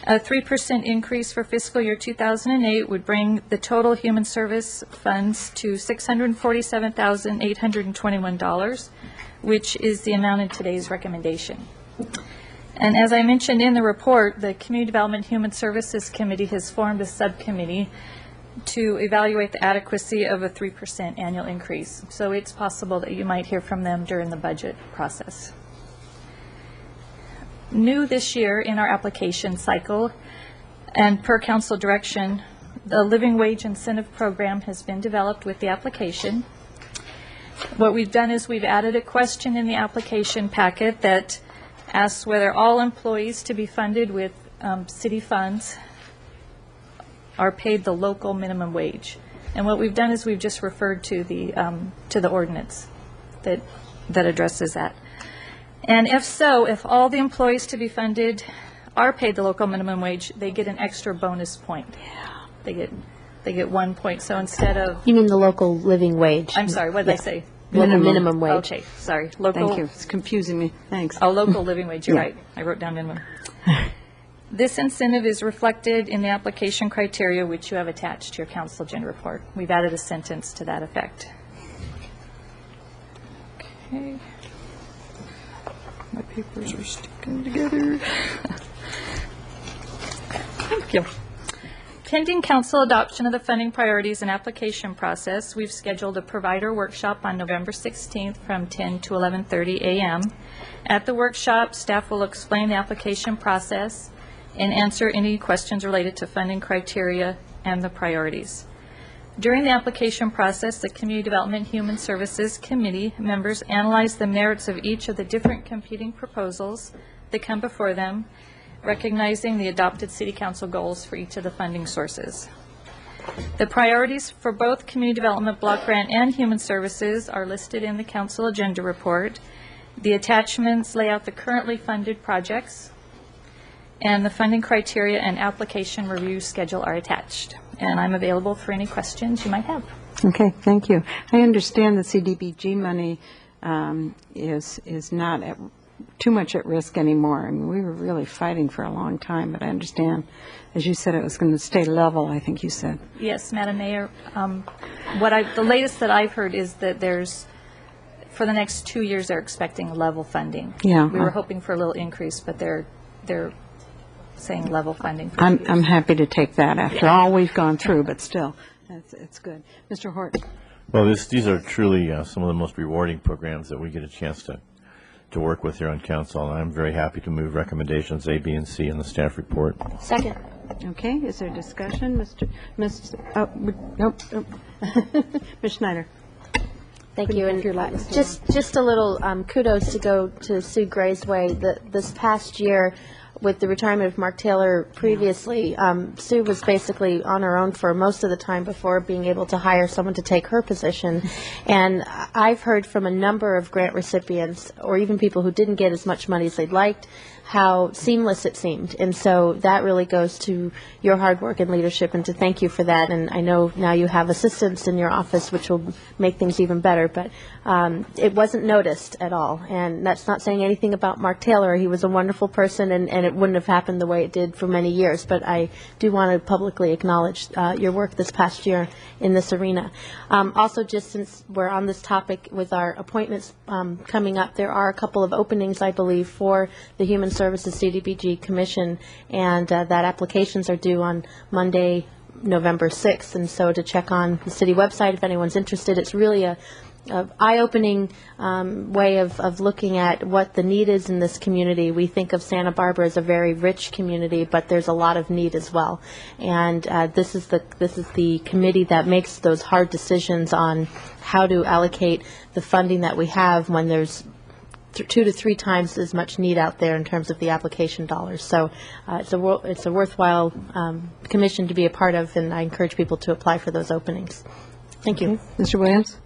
A 3% increase for fiscal year 2008 would bring the total human service funds to $647,821, which is the amount in today's recommendation. And as I mentioned in the report, the Community Development Human Services Committee has formed a subcommittee to evaluate the adequacy of a 3% annual increase. So it's possible that you might hear from them during the budget process. New this year in our application cycle, and per council direction, the living wage incentive program has been developed with the application. What we've done is we've added a question in the application packet that asks whether all employees to be funded with city funds are paid the local minimum wage. And what we've done is we've just referred to the ordinance that addresses that. And if so, if all the employees to be funded are paid the local minimum wage, they get an extra bonus point. Yeah. They get 1 point. So instead of... You mean the local living wage? I'm sorry, what did I say? Minimum wage. Okay, sorry. Local. Thank you. It's confusing me. Thanks. Oh, local living wage. You're right. I wrote down minimum. This incentive is reflected in the application criteria which you have attached to your council agenda report. We've added a sentence to that effect. Okay. My papers are sticking together. Thank you. Pending council adoption of the funding priorities and application process, we've scheduled a provider workshop on November 16th from 10 to 11:30 a.m. At the workshop, staff will explain the application process and answer any questions related to funding criteria and the priorities. During the application process, the Community Development Human Services Committee members analyze the merits of each of the different competing proposals that come before them, recognizing the adopted City Council goals for each of the funding sources. The priorities for both Community Development Block Grant and Human Services are listed in the Council Agenda Report. The attachments lay out the currently funded projects, And the funding criteria and application review schedule are attached. And I'm available for any questions you might have. Okay, thank you. I understand the CDBG money is not too much at risk anymore. I mean, we were really fighting for a long time, but I understand, as you said, it was going to stay level, I think you said. Yes, Madam Mayor. The latest that I've heard is that for the next 2 years, they're expecting level funding. Yeah. We were hoping for a little increase, but they're saying level funding. For 2 years. I'm happy to take that after all we've gone through, but still, it's good. Mr. Horton. Well, these are truly some of the most rewarding programs that we get a chance to work with here on council, and I'm very happy to move recommendations A, B, and C in the staff report. Second. Okay, is there discussion? Ms. Schneider. Thank you. And just a little kudos to go to Sue Gray's way. This past year, with the retirement of Mark Taylor previously, Sue was basically on her own for most of the time before being able to hire someone to take her position. And I've heard from a number of grant recipients, or even people who didn't get as much money as they'd liked, how seamless it seemed. And so that really goes to your hard work and leadership, and to thank you for that. And I know now you have assistants in your office, which will make things even better. But it wasn't noticed at all. And that's not saying anything about Mark Taylor. He was a wonderful person, and it wouldn't have happened the way it did for many years. But I do want to publicly acknowledge your work this past year in this arena. Also, just since we're on this topic with our appointments coming up, there are a couple of openings, I believe, for the Human Services CDBG Commission, and that applications are due on Monday, November 6th. And so to check on the city website if anyone's interested. It's really a eye-opening way of looking at what the need is in this community. We think of Santa Barbara as a very rich community, but there's a lot of need as well. And this is the committee that makes those hard decisions on how to allocate the funding that we have when there's 2 to 3 times as much need out there in terms of the application dollars. So it's a worthwhile commission to be a part of, and I encourage people to apply for those openings. Thank you. Mr. Williams?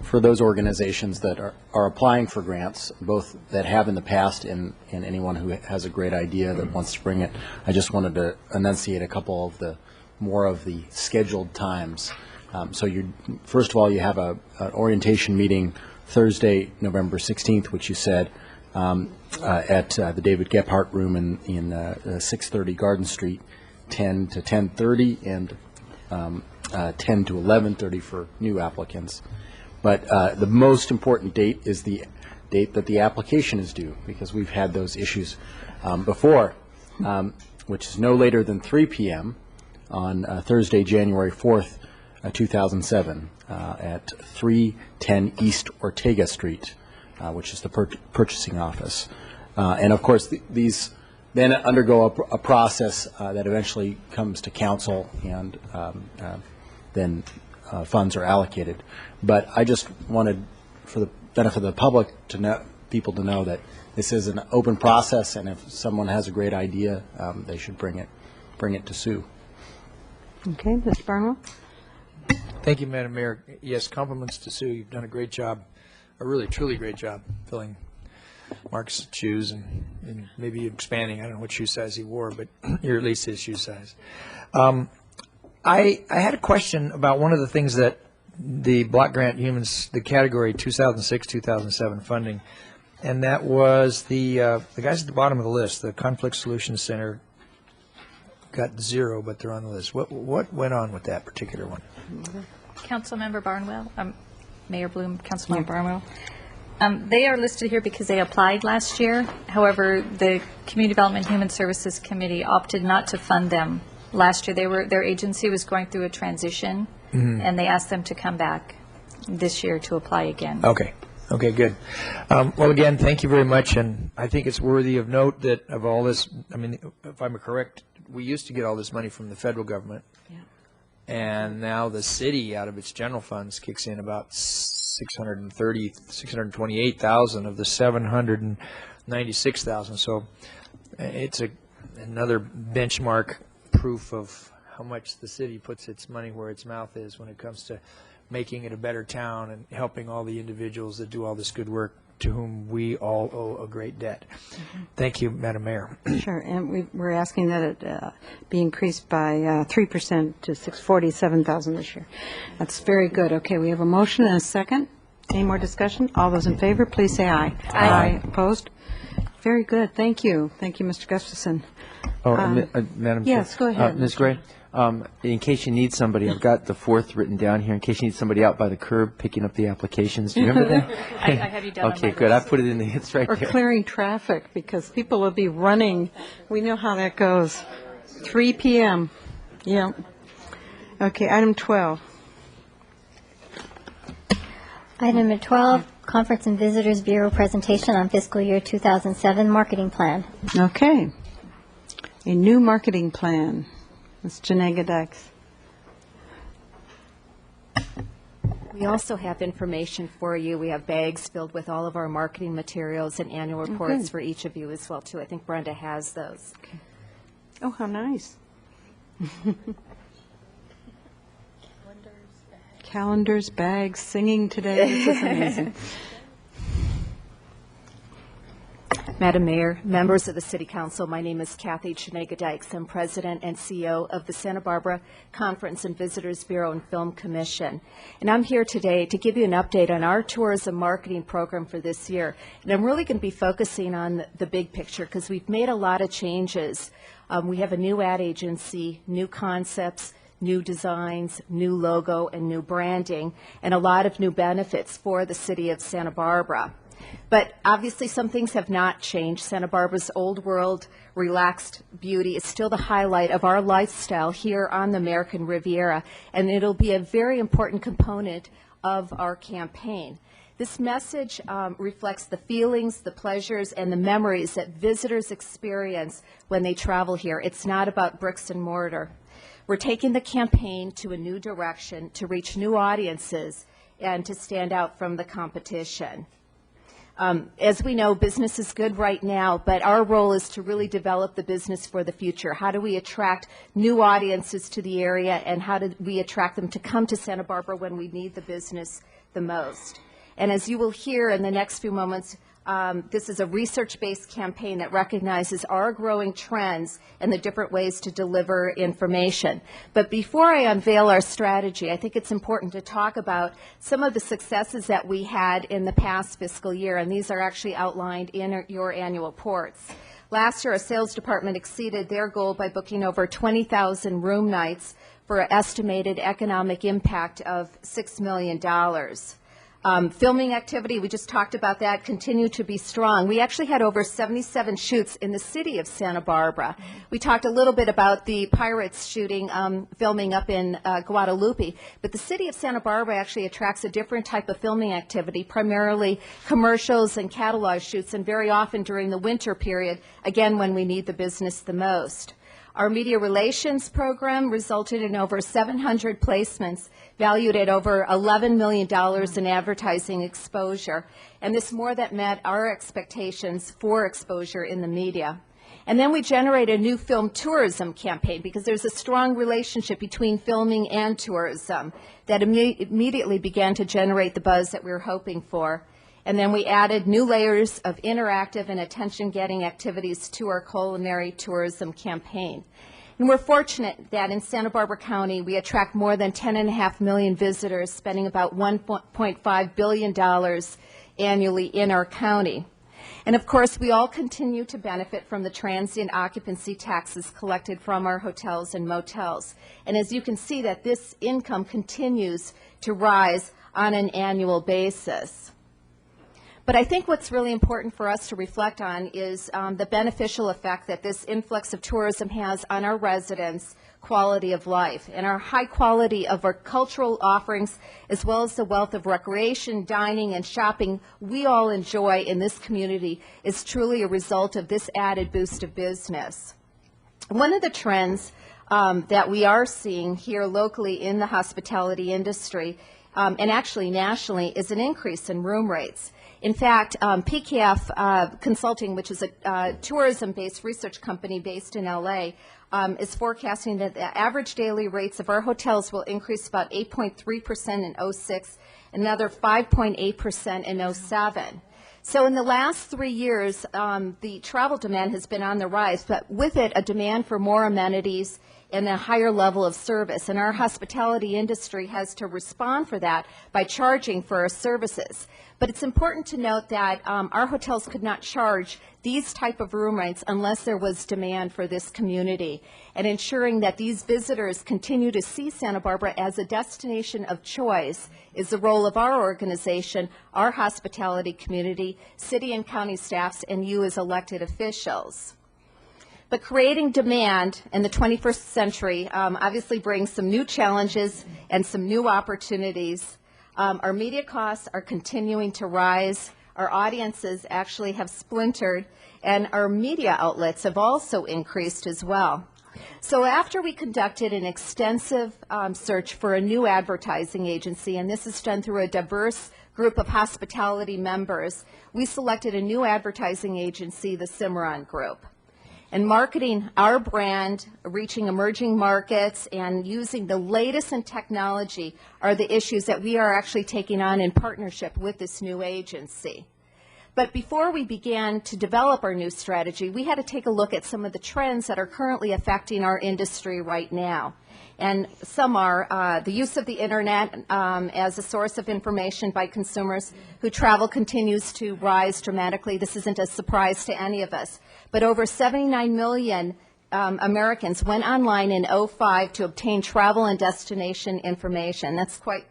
For those organizations that are applying for grants, both that have in the past and anyone who has a great idea that wants to bring it, I just wanted to enunciate a couple of the more of the scheduled times. So first of all, you have an orientation meeting Thursday, November 16th, which you said, at the David Gephardt Room in 630 Garden Street, 10 to 10:30, and 10 to 11:30 for new applicants. But the most important date is the date that the application is due, because we've had those issues before, which is no later than 3 p.m. on Thursday, January 4th, 2007, at 310 East Ortega Street, which is the purchasing office. And of course, these then undergo a process that eventually comes to council, and then funds are allocated. But I just wanted, for the benefit of the public, people to know that this is an open process, and if someone has a great idea, they should bring it to Sue. Okay, Mr. Barnwell? Thank you, Madam Mayor. Yes, compliments to Sue. You've done a great job, a really, truly great job filling Mark's shoes and maybe expanding. I don't know what shoe size he wore, but you're at least his shoe size. I had a question about one of the things that the block grant humans, the category 2006-2007 funding, and that was the guys at the bottom of the list, the Conflict Solutions Center got 0, but they're on the list. What went on with that particular one? Councilmember Barnwell, Mayor Bloom, Councilmember Barnwell. They are listed here because they applied last year. However, the Community Development Human Services Committee opted not to fund them last year. Their agency was going through a transition, and they asked them to come back this year to apply again. Okay. Okay, good. Well, again, thank you very much, and I think it's worthy of note that of all this, I mean, if I'm correct, we used to get all this money from the federal government, and now the city, out of its general funds, kicks in about 628,000 of the 796,000. So it's another benchmark proof of how much the city puts its money where its mouth is when it comes to making it a better town and helping all the individuals that do all this good work to whom we all owe a great debt. Thank you, Madam Mayor. Sure, and we're asking that it be increased by 3% to $647,000 this year. That's very good. Okay, we have a motion and a second. Any more discussion? All those in favor, please say aye. Aye. Opposed? Very good. Thank you. Thank you, Mr. Gustafson. Madam yes, Chair. go ahead. Ms. Gray, in case you need somebody, I've got the 4th written down here, in case you need somebody out by the curb picking up the applications. Do you remember that? I have you down on Okay, my good. I list. put it in the, it's right Or there. clearing traffic, because people will be running. We know how that goes. 3 p.m. Yeah. Okay, item 12. Item number 12, Conference and Visitors Bureau presentation on fiscal year 2007 marketing plan. Okay. A new marketing plan. Ms. Janega Dykes. We also have information for you. We have bags filled with all of our marketing materials and annual reports good. for each of you as well, too. I think Brenda has those. Okay. Oh, how nice. Calendars, bags, singing today. This is amazing. Madam Mayor, members of the City Council, my name is Kathy Janega Dykes. I'm President and CEO of the Santa Barbara Conference and Visitors Bureau and Film Commission. And I'm here today to give you an update on our tourism marketing program for this year. And I'm really going to be focusing on the big picture because we've made a lot of changes. We have a new ad agency, new concepts, new designs, new logo, and new branding, and a lot of new benefits for the city of Santa Barbara. But obviously some things have not changed. Santa Barbara's old world, relaxed beauty is still the highlight of our lifestyle here on the American Riviera, and it'll be a very important component of our campaign. This message reflects the feelings, the pleasures, and the memories that visitors experience when they travel here. It's not about bricks and mortar. We're taking the campaign to a new direction to reach new audiences and to stand out from the competition. As we know, business is good right now, but our role is to really develop the business for the future. How do we attract new audiences to the area, and how do we attract them to come to Santa Barbara when we need the business the most? And as you will hear in the next few moments, this is a research-based campaign that recognizes our growing trends and the different ways to deliver information. But before I unveil our strategy, I think it's important to talk about some of the successes that we had in the past fiscal year, and these are actually outlined in your annual reports. Last year, our sales department exceeded their goal by booking over 20,000 room nights for an estimated economic impact of $6 million. Filming activity, we just talked about that, continued to be strong. We actually had over 77 shoots in the city of Santa Barbara. We talked a little bit about the Pirates shooting, filming up in Guadalupe, but the city of Santa Barbara actually attracts a different type of filming activity, primarily commercials and catalog shoots, and very often during the winter period, again, when we need the business the most. Our media relations program resulted in over 700 placements valued at over $11 million in advertising exposure, and this more than met our expectations for exposure in the media. And then we generated a new film tourism campaign because there's a strong relationship between filming and tourism that immediately began to generate the buzz that we were hoping for. And then we added new layers of interactive and attention-getting activities to our culinary tourism campaign. And we're fortunate that in Santa Barbara County, we attract more than 10.5 million visitors, spending about $1.5 billion annually in our county. And of course, we all continue to benefit from the transient occupancy taxes collected from our hotels and motels. And as you can see, that this income continues to rise on an annual basis. But I think what's really important for us to reflect on is the beneficial effect that this influx of tourism has on our residents' quality of life. And our high quality of our cultural offerings, as well as the wealth of recreation, dining, and shopping we all enjoy in this community, is truly a result of this added boost of business. One of the trends that we are seeing here locally in the hospitality industry, and actually nationally, is an increase in room rates. In fact, PKF Consulting, which is a tourism-based research company based in LA, is forecasting that the average daily rates of our hotels will increase about 8.3% in '06, another 5.8% in '07. So in the last 3 years, the travel demand has been on the rise, but with it, a demand for more amenities and a higher level of service. And our hospitality industry has to respond for that by charging for our services. But it's important to note that our hotels could not charge these type of room rates unless there was demand for this community. And ensuring that these visitors continue to see Santa Barbara as a destination of choice is the role of our organization, our hospitality community, city and county staffs, and you as elected officials. But creating demand in the 21st century obviously brings some new challenges and some new opportunities. Our media costs are continuing to rise. Our audiences actually have splintered, and our media outlets have also increased as well. So after we conducted an extensive search for a new advertising agency, and this is done through a diverse group of hospitality members, we selected a new advertising agency, the Cimarron Group. And marketing our brand, reaching emerging markets, and using the latest in technology are the issues that we are actually taking on in partnership with this new agency. But before we began to develop our new strategy, we had to take a look at some of the trends that are currently affecting our industry right now. And some are the use of the internet as a source of information by consumers who travel continues to rise dramatically. This isn't a surprise to any of us. But over 79 million Americans went online in 2005 to obtain travel and destination information. That's quite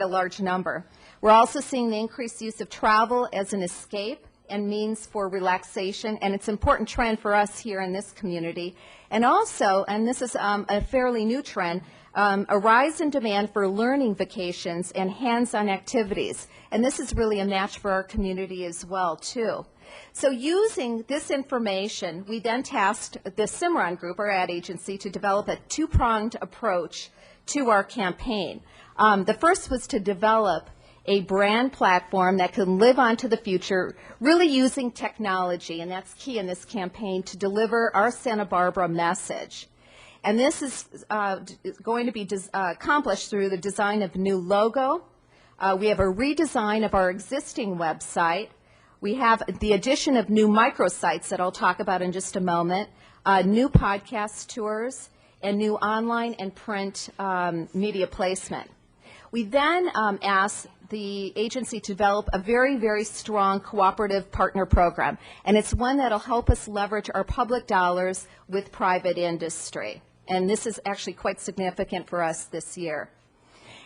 a large number. We're also seeing the increased use of travel as an escape and means for relaxation, and it's an important trend for us here in this community. And also, and this is a fairly new trend, a rise in demand for learning vacations and hands-on activities. And this is really a match for our community as well, too. So using this information, we then tasked the Cimarron Group, our ad agency, to develop a two-pronged approach to our campaign. The first was to develop a brand platform that can live on to the future, really using technology, and that's key in this campaign, to deliver our Santa Barbara message. And this is going to be accomplished through the design of a new logo. We have a redesign of our existing website. We have the addition of new microsites that I'll talk about in just a moment, new podcast tours, and new online and print media placement. We then asked the agency to develop a very, very strong cooperative partner program, and it's one that will help us leverage our public dollars with private industry. And this is actually quite significant for us this year.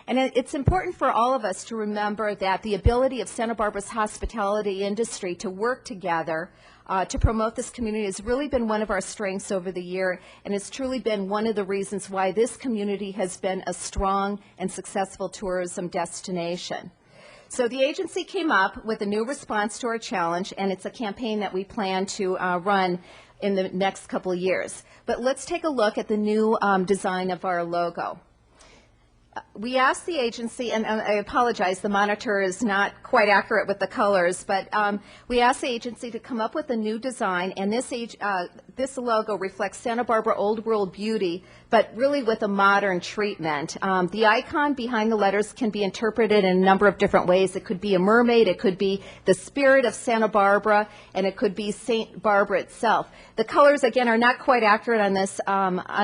And it's important for all of us to remember that the ability of Santa Barbara's hospitality industry to work together to promote this community has really been one of our strengths over the year, and it's truly been one of the reasons why this community has been a strong and successful tourism destination. So the agency came up with a new response to our challenge, and it's a campaign that we plan to run in the next couple of years. But let's take a look at the new design of our logo. We asked the agency, and I apologize, the monitor is not quite accurate with the colors, but we asked the agency to come up with a new design, and this logo reflects Santa Barbara Old World beauty, but really with a modern treatment. The icon behind the letters can be interpreted in a number of different ways. It could be a mermaid, it could be the spirit of Santa Barbara, and it could be St. Barbara itself. The colors, again, are not quite accurate on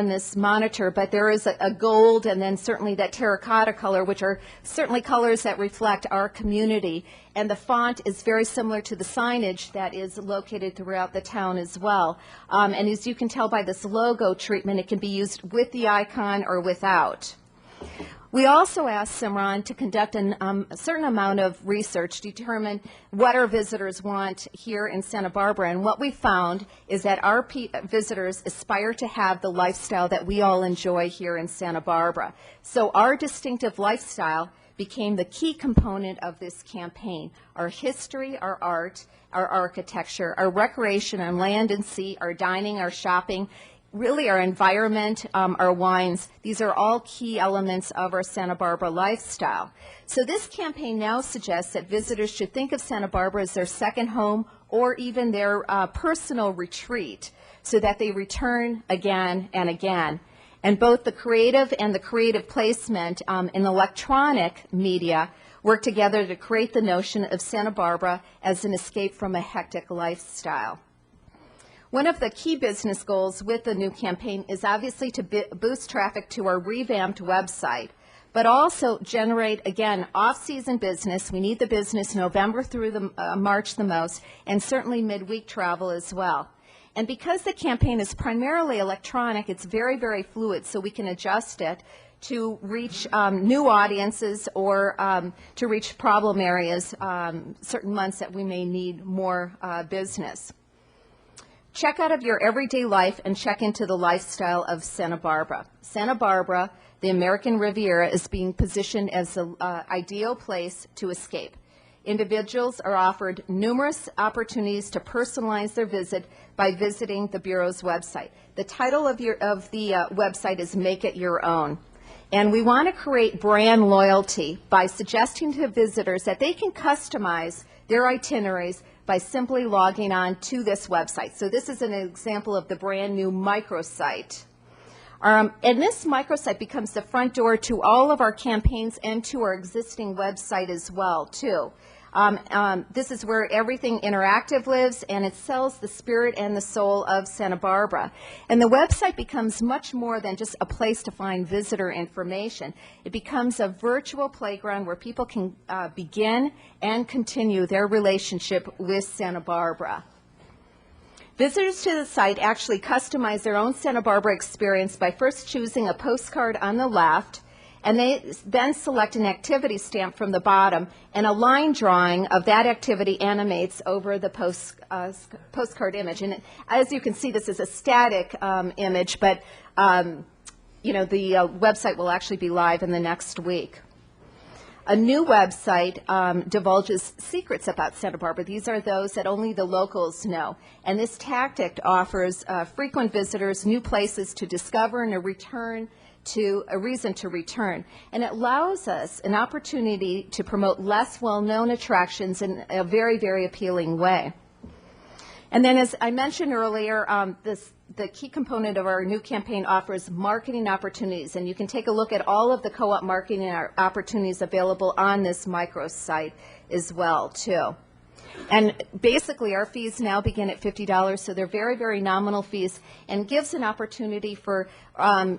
this monitor, but there is a gold and then certainly that terracotta color, which are certainly colors that reflect our community. And the font is very similar to the signage that is located throughout the town as well. And as you can tell by this logo treatment, it can be used with the icon or without. We also asked Cimarron to conduct a certain amount of research to determine what our visitors want here in Santa Barbara. And what we found is that our visitors aspire to have the lifestyle that we all enjoy here in Santa Barbara. So our distinctive lifestyle became the key component of this campaign. Our history, our art, our architecture, our recreation on land and sea, our dining, our shopping, really our environment, our wines, these are all key elements of our Santa Barbara lifestyle. So this campaign now suggests that visitors should think of Santa Barbara as their second home or even their personal retreat so that they return again and again. And both the creative and the creative placement in electronic media work together to create the notion of Santa Barbara as an escape from a hectic lifestyle. One of the key business goals with the new campaign is obviously to boost traffic to our revamped website, but also generate, again, off-season business. We need the business November through March the most, and certainly midweek travel as well. And because the campaign is primarily electronic, it's very, very fluid, so we can adjust it to reach new audiences or to reach problem areas certain months that we may need more business. Check out of your everyday life and check into the lifestyle of Santa Barbara. Santa Barbara, the American Riviera, is being positioned as the ideal place to escape. Individuals are offered numerous opportunities to personalize their visit by visiting the Bureau's website. The title of the website is Make It Your Own. And we want to create brand loyalty by suggesting to visitors that they can customize their itineraries by simply logging on to this website. So this is an example of the brand new microsite. And this microsite becomes the front door to all of our campaigns and to our existing website as well, too. This is where everything interactive lives, and it sells the spirit and the soul of Santa Barbara. And the website becomes much more than just a place to find visitor information. It becomes a virtual playground where people can begin and continue their relationship with Santa Barbara. Visitors to the site actually customize their own Santa Barbara experience by first choosing a postcard on the left, and they then select an activity stamp from the bottom, and a line drawing of that activity animates over the postcard image. And as you can see, this is a static image, but you know, the website will actually be live in the next week. A new website divulges secrets about Santa Barbara. These are those that only the locals know. And this tactic offers frequent visitors new places to discover and a reason to return. And it allows us an opportunity to promote less well-known attractions in a very, very appealing way. And then, as I mentioned earlier, the key component of our new campaign offers marketing opportunities, and you can take a look at all of the co-op marketing opportunities available on this microsite as well, too. And basically, our fees now begin at $50, so they're very, very nominal fees, and gives an opportunity for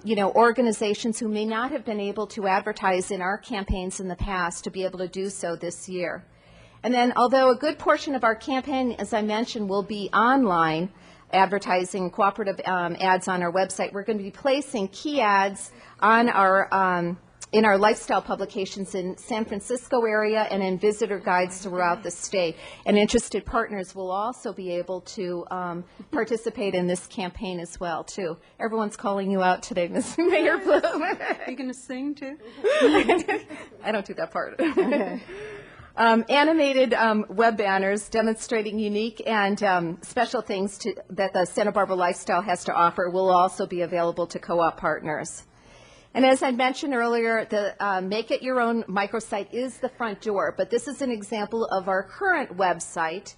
you know, organizations who may not have been able to advertise in our campaigns in the past to be able to do so this year. And then, although a good portion of our campaign, as I mentioned, will be online advertising, cooperative ads on our website, we're going to be placing key ads on our in our lifestyle publications in San Francisco area and in visitor guides throughout the state. And interested partners will also be able to participate in this campaign as well, too. Everyone's calling you out today, Ms. Mayor Bloom. Are you going to sing, too? I don't do that part. Okay. Animated web banners demonstrating unique and special things that the Santa Barbara Lifestyle has to offer will also be available to co-op partners. And as I mentioned earlier, the Make It Your Own microsite is the front door, but this is an example of our current website,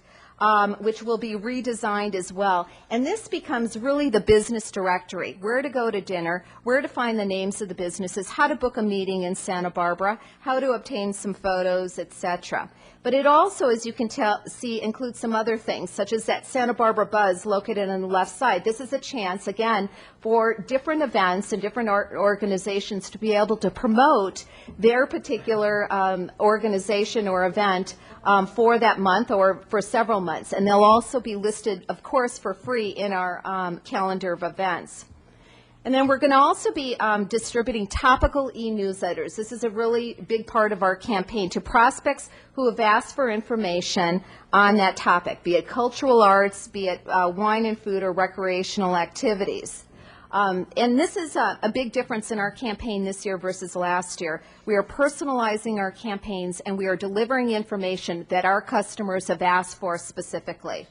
which will be redesigned as well. And this becomes really the business directory, where to go to dinner, where to find the names of the businesses, how to book a meeting in Santa Barbara, how to obtain some photos, etc. But it also, as you can see, includes some other things, such as that Santa Barbara Buzz located on the left side. This is a chance, again, for different events and different organizations to be able to promote their particular organization or event for that month or for several months. And they'll also be listed, of course, for free in our calendar of events. And then we're going to also be distributing topical e-newsletters. This is a really big part of our campaign to prospects who have asked for information on that topic, be it cultural arts, be it wine and food or recreational activities. And this is a big difference in our campaign this year versus last year. We are personalizing our campaigns, and we are delivering information that our customers have asked for specifically.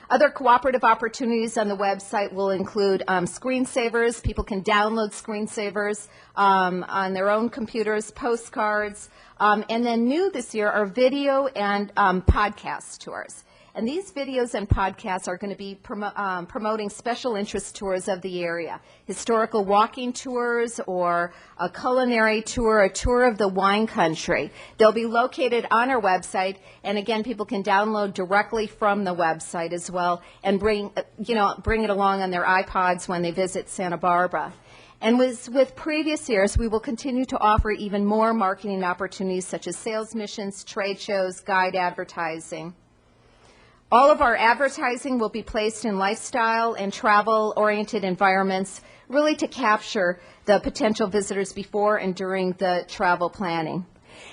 Other cooperative opportunities on the website will include screensavers. People can download screensavers on their own computers, postcards, and then new this year are video and podcast tours. And these videos and podcasts are going to be promoting special interest tours of the area, historical walking tours or a culinary tour, a tour of the wine country. They'll be located on our website, and again, people can download directly from the website as well and bring it along on their iPods when they visit Santa Barbara. And with previous years, we will continue to offer even more marketing opportunities such as sales missions, trade shows, guide advertising. All of our advertising will be placed in lifestyle and travel-oriented environments, really to capture the potential visitors before and during the travel planning.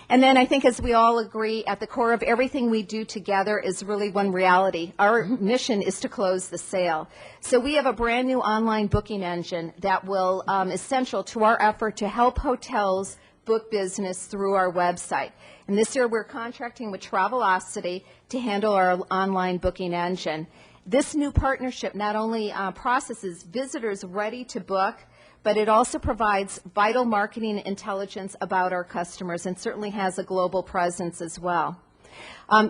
And then I think, as we all agree, at the core of everything we do together is really one reality. Our mission is to close the sale. So we have a brand new online booking engine that will essential to our effort to help hotels book business through our website. And this year we're contracting with Travelocity to handle our online booking engine. This new partnership not only processes visitors ready to book, but it also provides vital marketing intelligence about our customers and certainly has a global presence as well.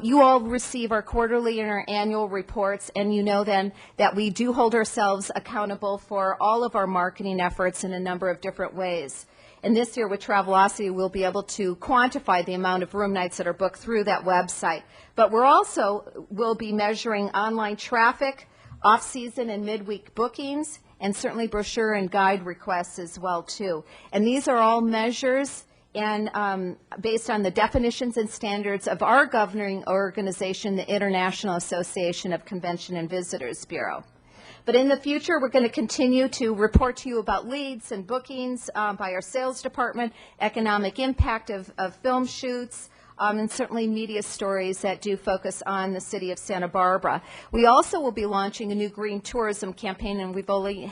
You all receive our quarterly and our annual reports, and you know then that we do hold ourselves accountable for all of our marketing efforts in a number of different ways. And this year with Travelocity, we'll be able to quantify the amount of room nights that are booked through that website. But we'll be measuring online traffic, off-season and midweek bookings, and certainly brochure and guide requests as well, too. And these are all measures and based on the definitions and standards of our governing organization, the International Association of Convention and Visitors Bureau. But in the future, we're going to continue to report to you about leads and bookings by our sales department, economic impact of film shoots, and certainly media stories that do focus on the city of Santa Barbara. We also will be launching a new green tourism campaign, and we've already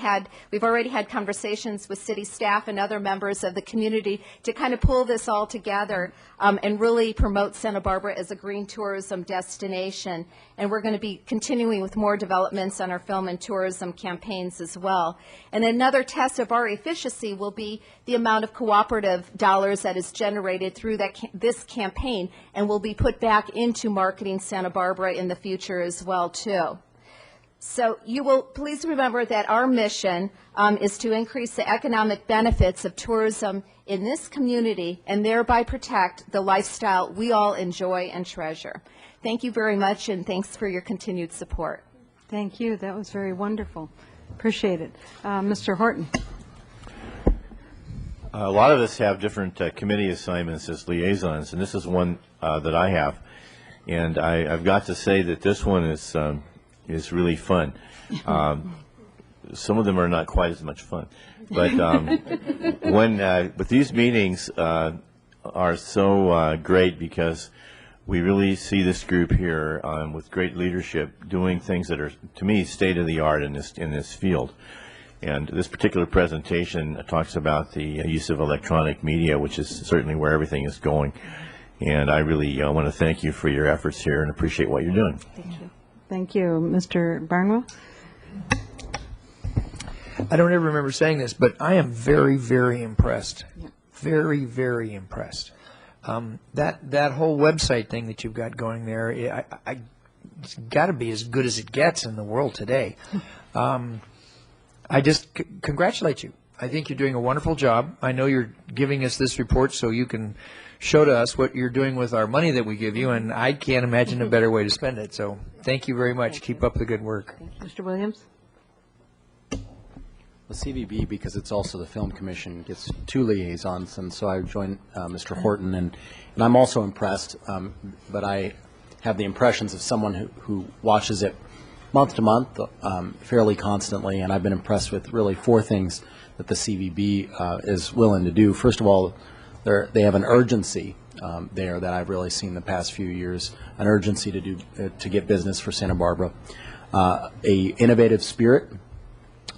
had conversations with city staff and other members of the community to kind of pull this all together and really promote Santa Barbara as a green tourism destination. And we're going to be continuing with more developments on our film and tourism campaigns as well. And another test of our efficiency will be the amount of cooperative dollars that is generated through this campaign and will be put back into marketing Santa Barbara in the future as well, too. So you will please remember that our mission is to increase the economic benefits of tourism in this community and thereby protect the lifestyle we all enjoy and treasure. Thank you very much, and thanks for your continued support. Thank you. That was very wonderful. Appreciate it. Mr. Horton. A lot of us have different committee assignments as liaisons, and this is one that I have. And I've got to say that this one is really fun. Some of them are not quite as much fun. But but these meetings are so great because we really see this group here with great leadership doing things that are, to me, state-of-the-art in this field. And this particular presentation talks about the use of electronic media, which is certainly where everything is going. And I really want to thank you for your efforts here and appreciate what you're doing. Thank you. Thank you. Mr. Barnwell? I don't ever remember saying this, but I am very, very impressed. Yeah. Very, very impressed. That whole website thing that you've got going there, it's got to be as good as it gets in the world today. I just congratulate you. I think you're doing a wonderful job. I know you're giving us this report so you can show to us what you're doing with our money that we give you, and I can't imagine a better way to spend it. So thank you very much. Keep up the good work. Mr. Williams? The CVB, because it's also the Film Commission, gets two liaisons, and so I joined Mr. Horton, and I'm also impressed, but I have the impressions of someone who watches it month to month, fairly constantly, and I've been impressed with really four things that the CVB is willing to do. First of all, they have an urgency there that I've really seen the past few years, an urgency to get business for Santa Barbara, a innovative spirit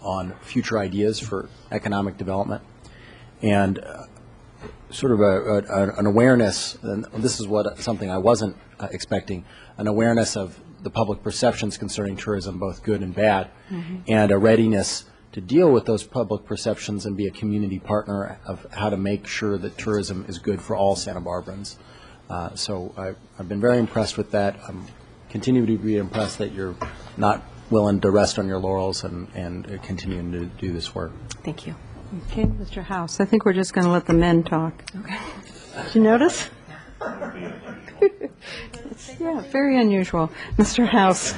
on future ideas for economic development, and sort of an awareness, and this is something I wasn't expecting, an awareness of the public perceptions concerning tourism, both good and bad, and a readiness to deal with those public perceptions and be a community partner of how to make sure that tourism is good for all Santa Barbarans. So I've been very impressed with that. I'm continue to be impressed that you're not willing to rest on your laurels and continuing to do this work. Thank you. Okay, Mr. House, I think we're just going to let the men talk. Okay. Did you notice? Yeah, very unusual. Mr. House.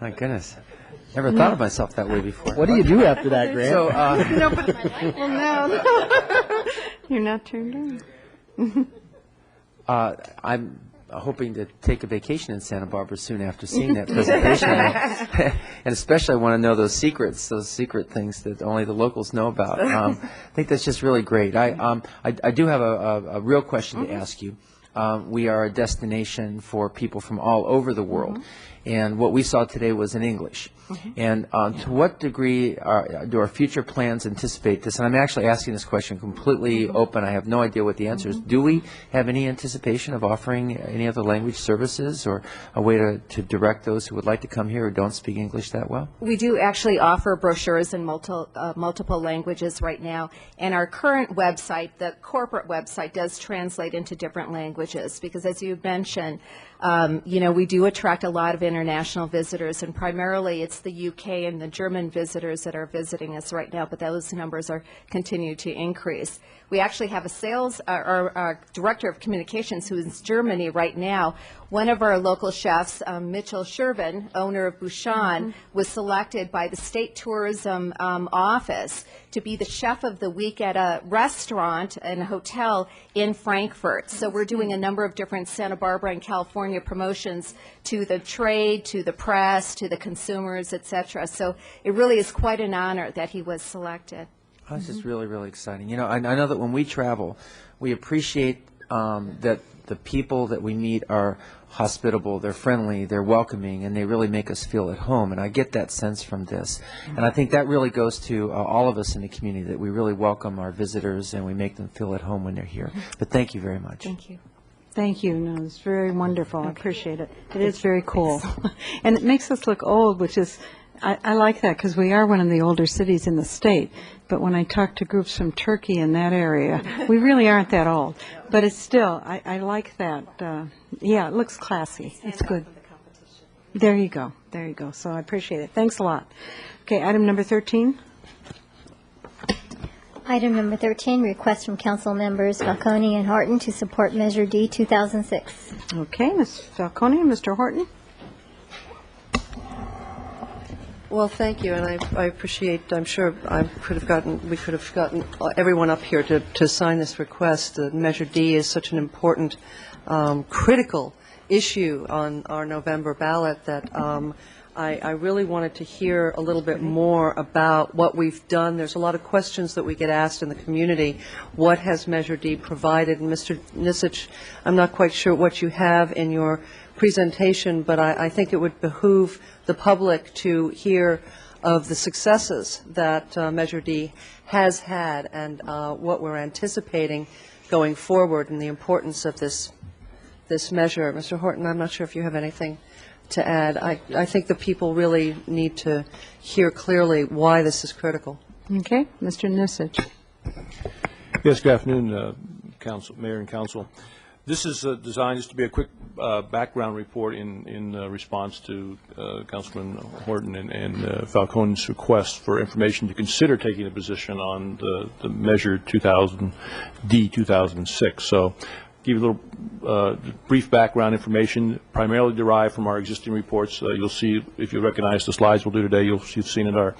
My goodness. Never thought of myself that way before. What do you do after that, Grant? So, No, but no. You're not turned on. I'm hoping to take a vacation in Santa Barbara soon after seeing that presentation. And especially I want to know those secret things that only the locals know about. I think that's just really great. I do have a real question to ask you. We are a destination for people from all over the world. And what we saw today was in English. And to what degree do our future plans anticipate this? And I'm actually asking this question completely open. I have no idea what the answer is. Do we have any anticipation of offering any other language services or a way to direct those who would like to come here who don't speak English that well? We do actually offer brochures in multiple languages right now, and our current website, the corporate website, does translate into different languages because, as you mentioned, we do attract a lot of international visitors, and primarily it's the UK and the German visitors that are visiting us right now, but those numbers are continue to increase. We actually have our director of communications who is in Germany right now. One of our local chefs, Mitchell Shervin, owner of Bouchon, was selected by the State Tourism Office to be the chef of the week at a restaurant and a hotel in Frankfurt. So we're doing a number of different Santa Barbara and California promotions to the trade, to the press, to the consumers, etc. So it really is quite an honor that he was selected. Oh, this is really, really exciting. I know that when we travel, we appreciate that the people that we meet are hospitable, they're friendly, they're welcoming, and they really make us feel at home. And I get that sense from this. And I think that really goes to all of us in the community, that we really welcome our visitors and we make them feel at home when they're here. But thank you very much. Thank you. Thank you. No, it's very wonderful. I appreciate it. It is very cool. And it makes us look old, which is, I like that because we are one of the older cities in the state. But when I talk to groups from Turkey in that area, we really aren't that old. But it's still, I like that. Yeah, it looks classy. It's good. There you go. There you go. So I appreciate it. Thanks a lot. Okay, item number 13. Item number 13, request from council members Falcone and Horton to support Measure D 2006. Okay, Ms. Falcone and Mr. Horton. Well, thank you, and I appreciate, I'm sure we could have gotten everyone up here to sign this request. Measure D is such an important, critical issue on our November ballot that I really wanted to hear a little bit more about what we've done. There's a lot of questions that we get asked in the community. What has Measure D provided? And Mr. Nisich, I'm not quite sure what you have in your presentation, but I think it would behoove the public to hear of the successes that Measure D has had and what we're anticipating going forward and the importance of this measure. Mr. Horton, I'm not sure if you have anything to add. I think the people really need to hear clearly why this is critical. Okay, Mr. Nisich. Yes, good afternoon, Council, Mayor and Council. This is designed just to be a quick background report in response to Councilman Horton and Falcone's request for information to consider taking a position on the Measure 2006. So give you a little brief background information, primarily derived from our existing reports. You'll see, if you recognize the slides we'll do today, you've seen in our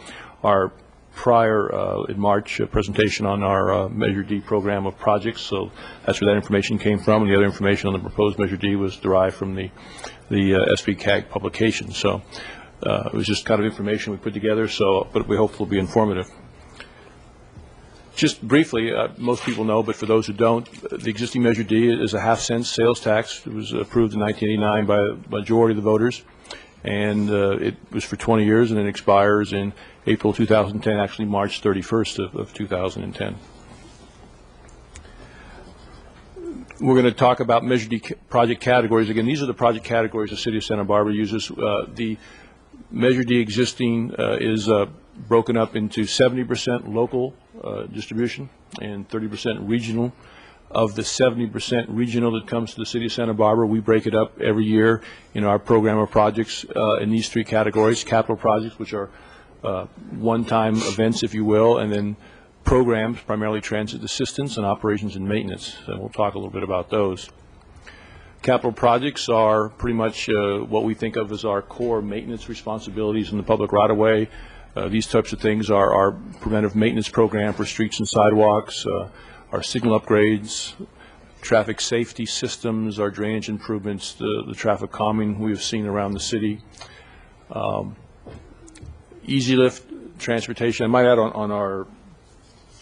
prior, in March, presentation on our Measure D program of projects. So that's where that information came from, and the other information on the proposed Measure D was derived from the SVCAG publication. So it was just kind of information we put together, but we hope it will be informative. Just briefly, most people know, but for those who don't, the existing Measure D is a half-cent sales tax. It was approved in 1989 by a majority of the voters, and it was for 20 years, and it expires in April 2010, actually March 31st of 2010. We're going to talk about Measure D project categories. Again, these are the project categories the City of Santa Barbara uses. The Measure D existing is broken up into 70% local distribution and 30% regional Of the 70% regional that comes to the city of Santa Barbara, we break it up every year in our program of projects in these three categories: capital projects, which are one-time events, if you will, and then programs, primarily transit assistance and operations and maintenance. So we'll talk a little bit about those. Capital projects are pretty much what we think of as our core maintenance responsibilities in the public right-of-way. These types of things are our preventive maintenance program for streets and sidewalks, our signal upgrades, traffic safety systems, our drainage improvements, the traffic calming we have seen around the city. Easy lift transportation. I might add on our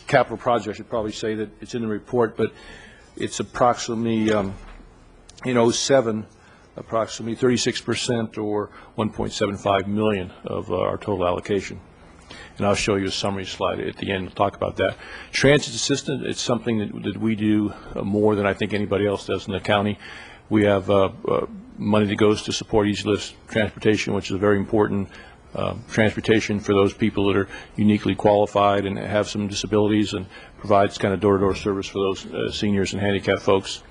capital project, I should probably say that it's in the report, but it's approximately, in 07, approximately 36% or 1.75 million of our total allocation. And I'll show you a summary slide at the end. We'll talk about that. Transit assistance, it's something that we do more than I think anybody else does in the county. We have money that goes to support Easy Lift transportation, which is a very important transportation for those people that are uniquely qualified and have some disabilities, and provides kind of door-to-door service for those seniors and handicapped folks.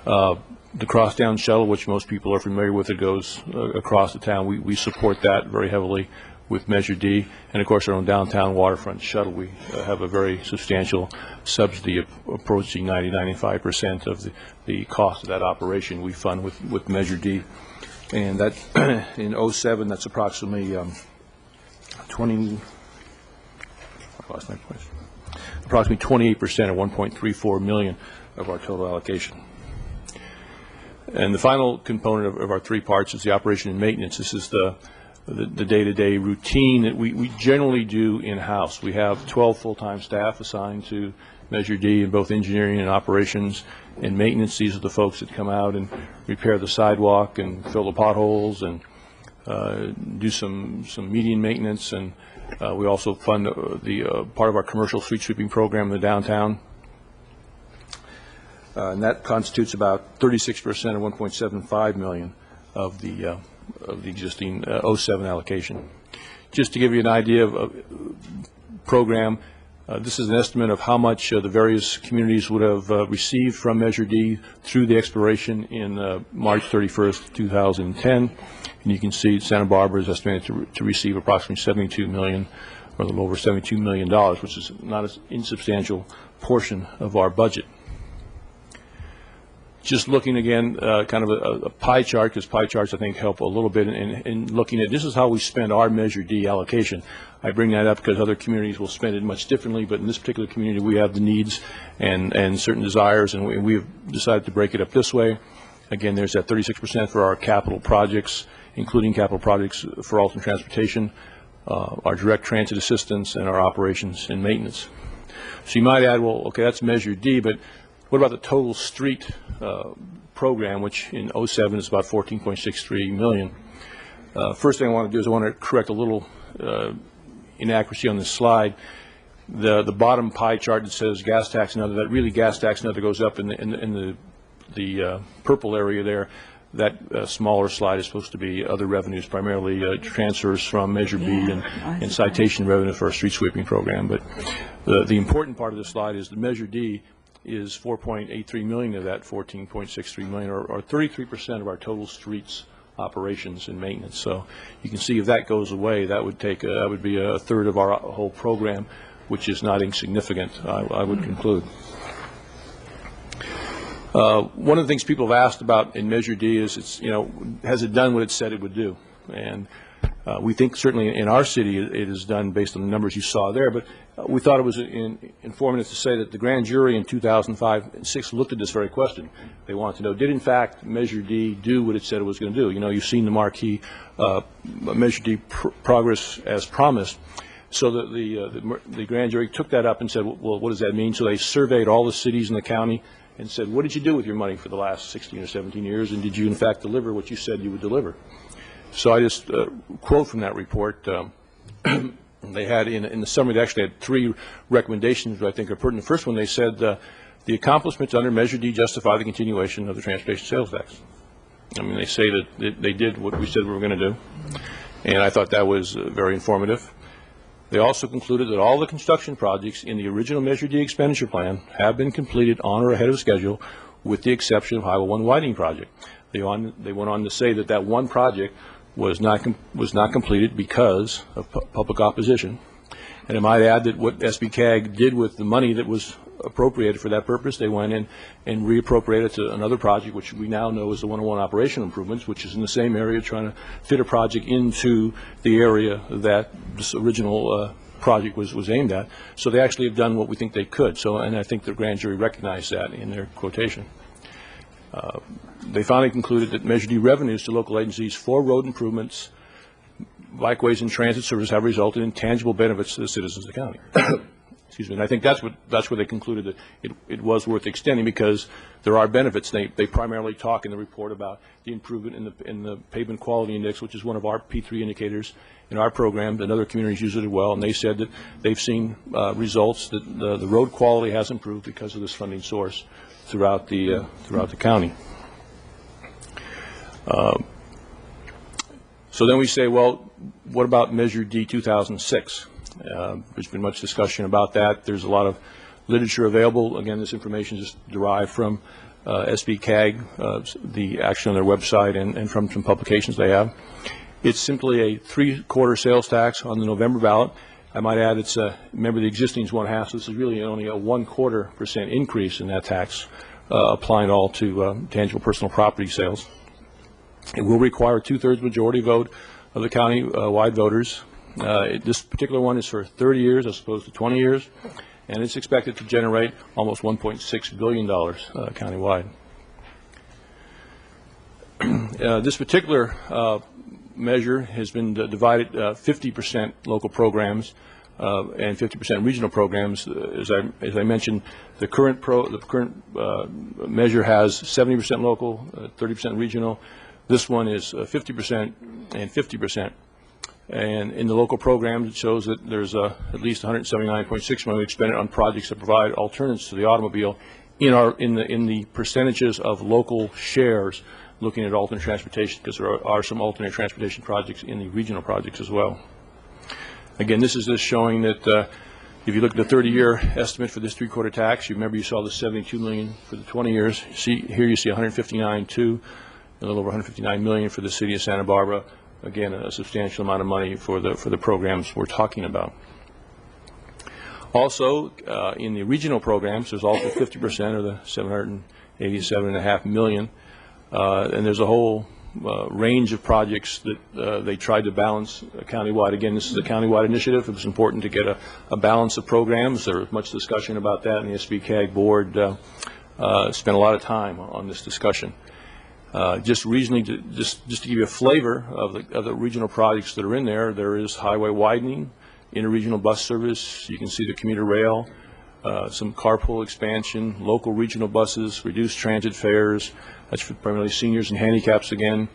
The Crosstown Shuttle, which most people are familiar with, it goes across the town. We support that very heavily with Measure D, and of course our own downtown waterfront shuttle. We have a very substantial subsidy approaching 90-95% of the cost of that operation we fund with Measure D. And that in 07, that's approximately 28% or 1.34 million of our total allocation. And the final component of our three parts is the operation and maintenance. This is the day-to-day routine that we generally do in-house. We have 12 full-time staff assigned to Measure D in both engineering and operations and maintenance. These are the folks that come out and repair the sidewalk and fill the potholes and do some median maintenance. And we also fund the part of our commercial street sweeping program in the downtown. And that constitutes about 36% or 1.75 million of the existing 07 allocation. Just to give you an idea of program, this is an estimate of how much the various communities would have received from Measure D through the expiration in March 31st, 2010. And you can see Santa Barbara is estimated to receive approximately 72 million, or a little over $72 million, which is not an insubstantial portion of our budget. Just looking again, kind of a pie chart, because pie charts I think help a little bit in looking at this is how we spend our Measure D allocation. I bring that up because other communities will spend it much differently, but in this particular community we have the needs and certain desires, and we have decided to break it up this way. Again, there's that 36% for our capital projects, including capital projects for Alton Transportation, our direct transit assistance, and our operations and maintenance. So you might add, well, okay, that's Measure D, but what about the total street program, which in 07 is about 14.63 million? First thing I want to do is I want to correct a little inaccuracy on this slide. The bottom pie chart that says gas tax and other, that really gas tax and other goes up in the purple area there. That smaller slide is supposed to be other revenues, primarily transfers from Measure B and citation revenue for our street sweeping program. But the important part of the slide is the Measure D is 4.83 million of that 14.63 million, or 33% of our total streets operations and maintenance. So you can see if that goes away, that would be a third of our whole program, which is not insignificant, I would conclude. One of the things people have asked about in Measure D is, has it done what it said it would do? And we think certainly in our city it is done based on the numbers you saw there, but we thought it was informative to say that the grand jury in 2005 and 6 looked at this very question. They wanted to know, did in fact Measure D do what it said it was going to do? You've seen the marquee Measure D progress as promised. So the grand jury took that up and said, well, what does that mean? So they surveyed all the cities in the county and said, what did you do with your money for the last 16 or 17 years, and did you in fact deliver what you said you would deliver? So I just quote from that report. They had in the summary, they actually had 3 recommendations that I think are pertinent. The first one, they said the accomplishments under Measure D justify the continuation of the transportation sales tax. I mean, they say that they did what we said we were going to do, and I thought that was very informative. They also concluded that all the construction projects in the original Measure D expenditure plan have been completed on or ahead of schedule, with the exception of Highway 1 widening project. They went on to say that that one project was not completed because of public opposition. And I might add that what SBCAG did with the money that was appropriated for that purpose, they went in and reappropriated to another project, which we now know is the 101 operational improvements, which is in the same area, trying to fit a project into the area that this original project was aimed at. So they actually have done what we think they could. So, and I think the grand jury recognized that in their quotation. They finally concluded that Measure D revenues to local agencies for road improvements, bikeways, and transit service have resulted in tangible benefits to the citizens of the county. Excuse me. And I think that's where they concluded that it was worth extending, because there are benefits. They primarily talk in the report about the improvement in the pavement quality index, which is one of our P3 indicators in our program, and other communities use it as well. And they said that they've seen results that the road quality has improved because of this funding source throughout the county. So then we say, well, what about Measure D 2006? There's been much discussion about that. There's a lot of literature available. Again, this information is derived from SBCAG, the action on their website, and from some publications they have. It's simply a 3/4 sales tax on the November ballot. I might add, it's remember the existing is 1/2, so this is really only a 1/4% increase in that tax, applying all to tangible personal property sales. It will require a 2/3 majority vote of the county-wide voters. This particular one is for 30 years as opposed to 20 years, and it's expected to generate almost $1.6 billion countywide. This particular measure has been divided 50% local programs and 50% regional programs. As I mentioned, the current measure has 70% local, 30% regional. This one is 50% and 50%. And in the local programs, it shows that there's at least $179.6 million expended on projects that provide alternatives to the automobile in the percentages of local shares, looking at alternate transportation, because there are some alternate transportation projects in the regional projects as well. Again, this is just showing that if you look at the 30-year estimate for this 3/4 tax, you remember you saw the $72 million for the 20 years. Here you see 159.2, a little over 159 million for the city of Santa Barbara. Again, a substantial amount of money for the programs we're talking about. Also, in the regional programs, there's also 50% of the $787.5 million, and there's a whole range of projects that they tried to balance countywide. Again, this is a countywide initiative. It was important to get a balance of programs. There was much discussion about that, and the SBCAG board spent a lot of time on this discussion. Just to give you a flavor of the regional projects that are in there, there is highway widening, interregional bus service. You can see the commuter rail, some carpool expansion, local regional buses, reduced transit fares. That's for primarily seniors and handicaps again.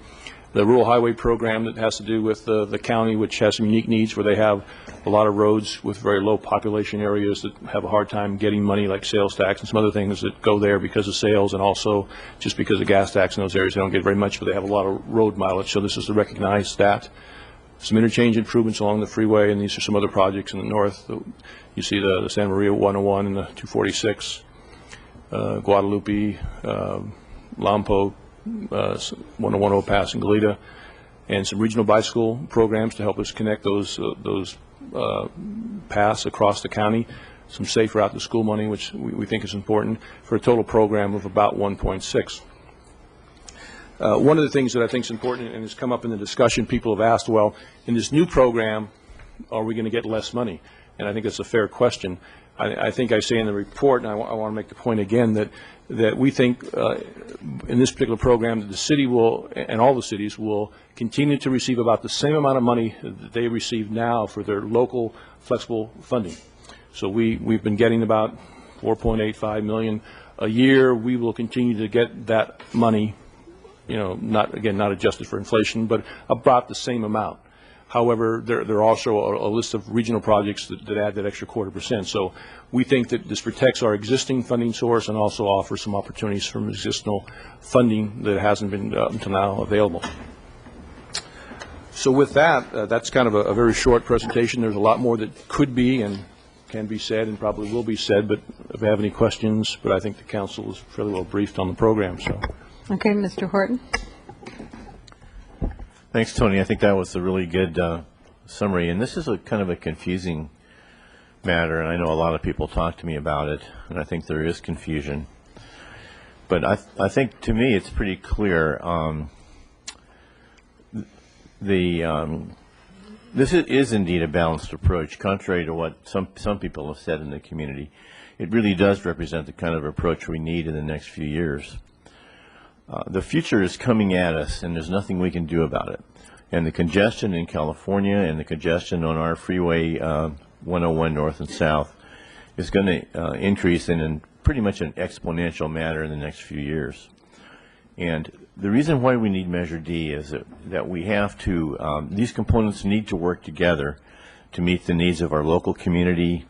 The rural highway program that has to do with the county, which has some unique needs where they have a lot of roads with very low population areas that have a hard time getting money, like sales tax and some other things that go there because of sales, and also just because of gas tax in those areas. They don't get very much, but they have a lot of road mileage, so this is to recognize that. Some interchange improvements along the freeway, and these are some other projects in the north. You see the Santa Maria 101 and the 246, Guadalupe, Lampo, 101 Old Pass and Goleta, and some regional bicycle programs to help us connect those paths across the county. Some safe route to school money, which we think is important, for a total program of about 1.6. One of the things that I think is important, and has come up in the discussion, people have asked, well, in this new program, are we going to get less money? And I think that's a fair question. I think I say in the report, and I want to make the point again, that we think in this particular program that the city will, and all the cities will, continue to receive about the same amount of money that they receive now for their local flexible funding. So we've been getting about $4.85 million a year. We will continue to get that money, not adjusted for inflation, but about the same amount. However, there are also a list of regional projects that add that extra 1/4%. So we think that this protects our existing funding source and also offers some opportunities from existing funding that hasn't been until now available. So with that, that's kind of a very short presentation. There's a lot more that could be and can be said and probably will be said, but if you have any questions, but I think the council is fairly well briefed on the program. So, Okay, Mr. Horton. Thanks, Tony. I think that was a really good summary. And this is a kind of a confusing matter, and I know a lot of people talk to me about it, and I think there is confusion. But I think, to me, it's pretty clear. This is indeed a balanced approach, contrary to what some people have said in the community. It really does represent the kind of approach we need in the next few years. The future is coming at us, and there's nothing we can do about it. And the congestion in California and the congestion on our freeway 101 north and south is going to increase in pretty much an exponential manner in the next few years. And the reason why we need Measure D is that we have to, these components need to work together to meet the needs of our local community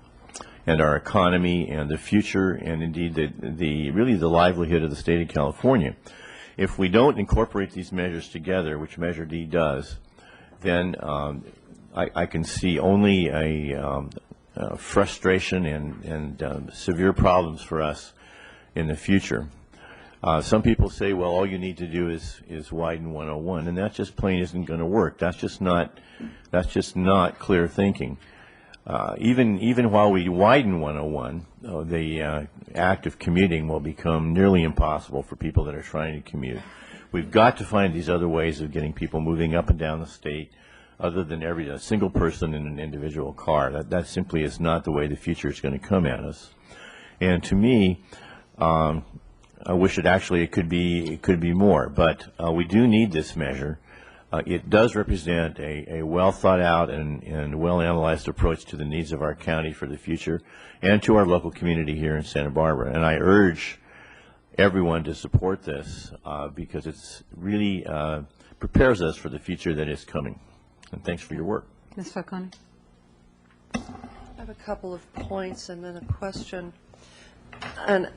and our economy and the future and indeed really the livelihood of the state of California. If we don't incorporate these measures together, which Measure D does, then I can see only a frustration and severe problems for us in the future. Some people say, well, all you need to do is widen 101, and that just plain isn't going to work. That's just not clear thinking. Even while we widen 101, the act of commuting will become nearly impossible for people that are trying to commute. We've got to find these other ways of getting people moving up and down the state other than a single person in an individual car. That simply is not the way the future is going to come at us. And to me, I wish it could be more, but we do need this measure. It does represent a well thought out and well analyzed approach to the needs of our county for the future and to our local community here in Santa Barbara. And I urge everyone to support this because it's really prepares us for the future that is coming. And thanks for your work. Ms. Falcone. I have a couple of points and then a question. And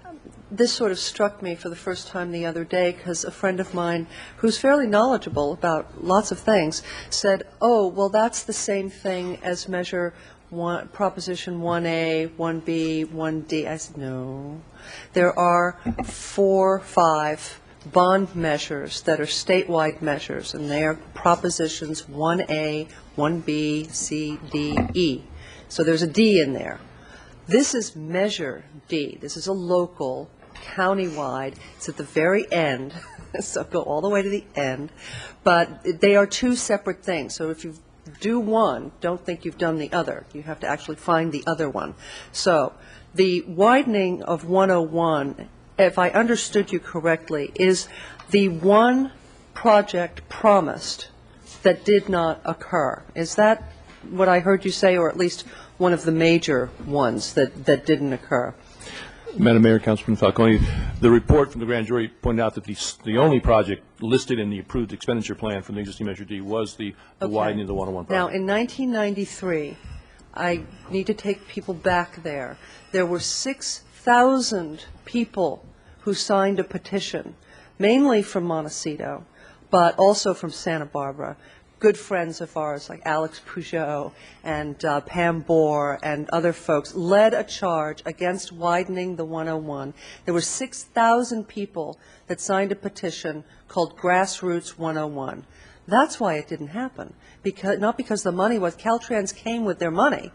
this sort of struck me for the first time the other day because a friend of mine who's fairly knowledgeable about lots of things said, oh, well, that's the same thing as Measure 1, Proposition 1A, 1B, 1D. I said, no. There are 5 bond measures that are statewide measures, and they are Propositions 1A, 1B, C, D, E. So there's a D in there. This is Measure D. This is a local, countywide. It's at the very end, so go all the way to the end. But they are 2 separate things. So if you do one, don't think you've done the other. You have to actually find the other one. So the widening of 101, if I understood you correctly, is the one project promised that did not occur. Is that what I heard you say, or at least one of the major ones that didn't occur? Madam Mayor, Councilman Falcone, the report from the grand jury pointed out that the only project listed in the approved expenditure plan from the existing Measure D was the widening of the 101 project. Now, in 1993, I need to take people back there. There were 6,000 people who signed a petition, mainly from Montecito, but also from Santa Barbara. Good friends of ours like Alex Peugeot and Pam Bohr and other folks led a charge against widening the 101. There were 6,000 people that signed a petition called Grassroots 101. That's why it didn't happen, not because the money was, Caltrans came with their money,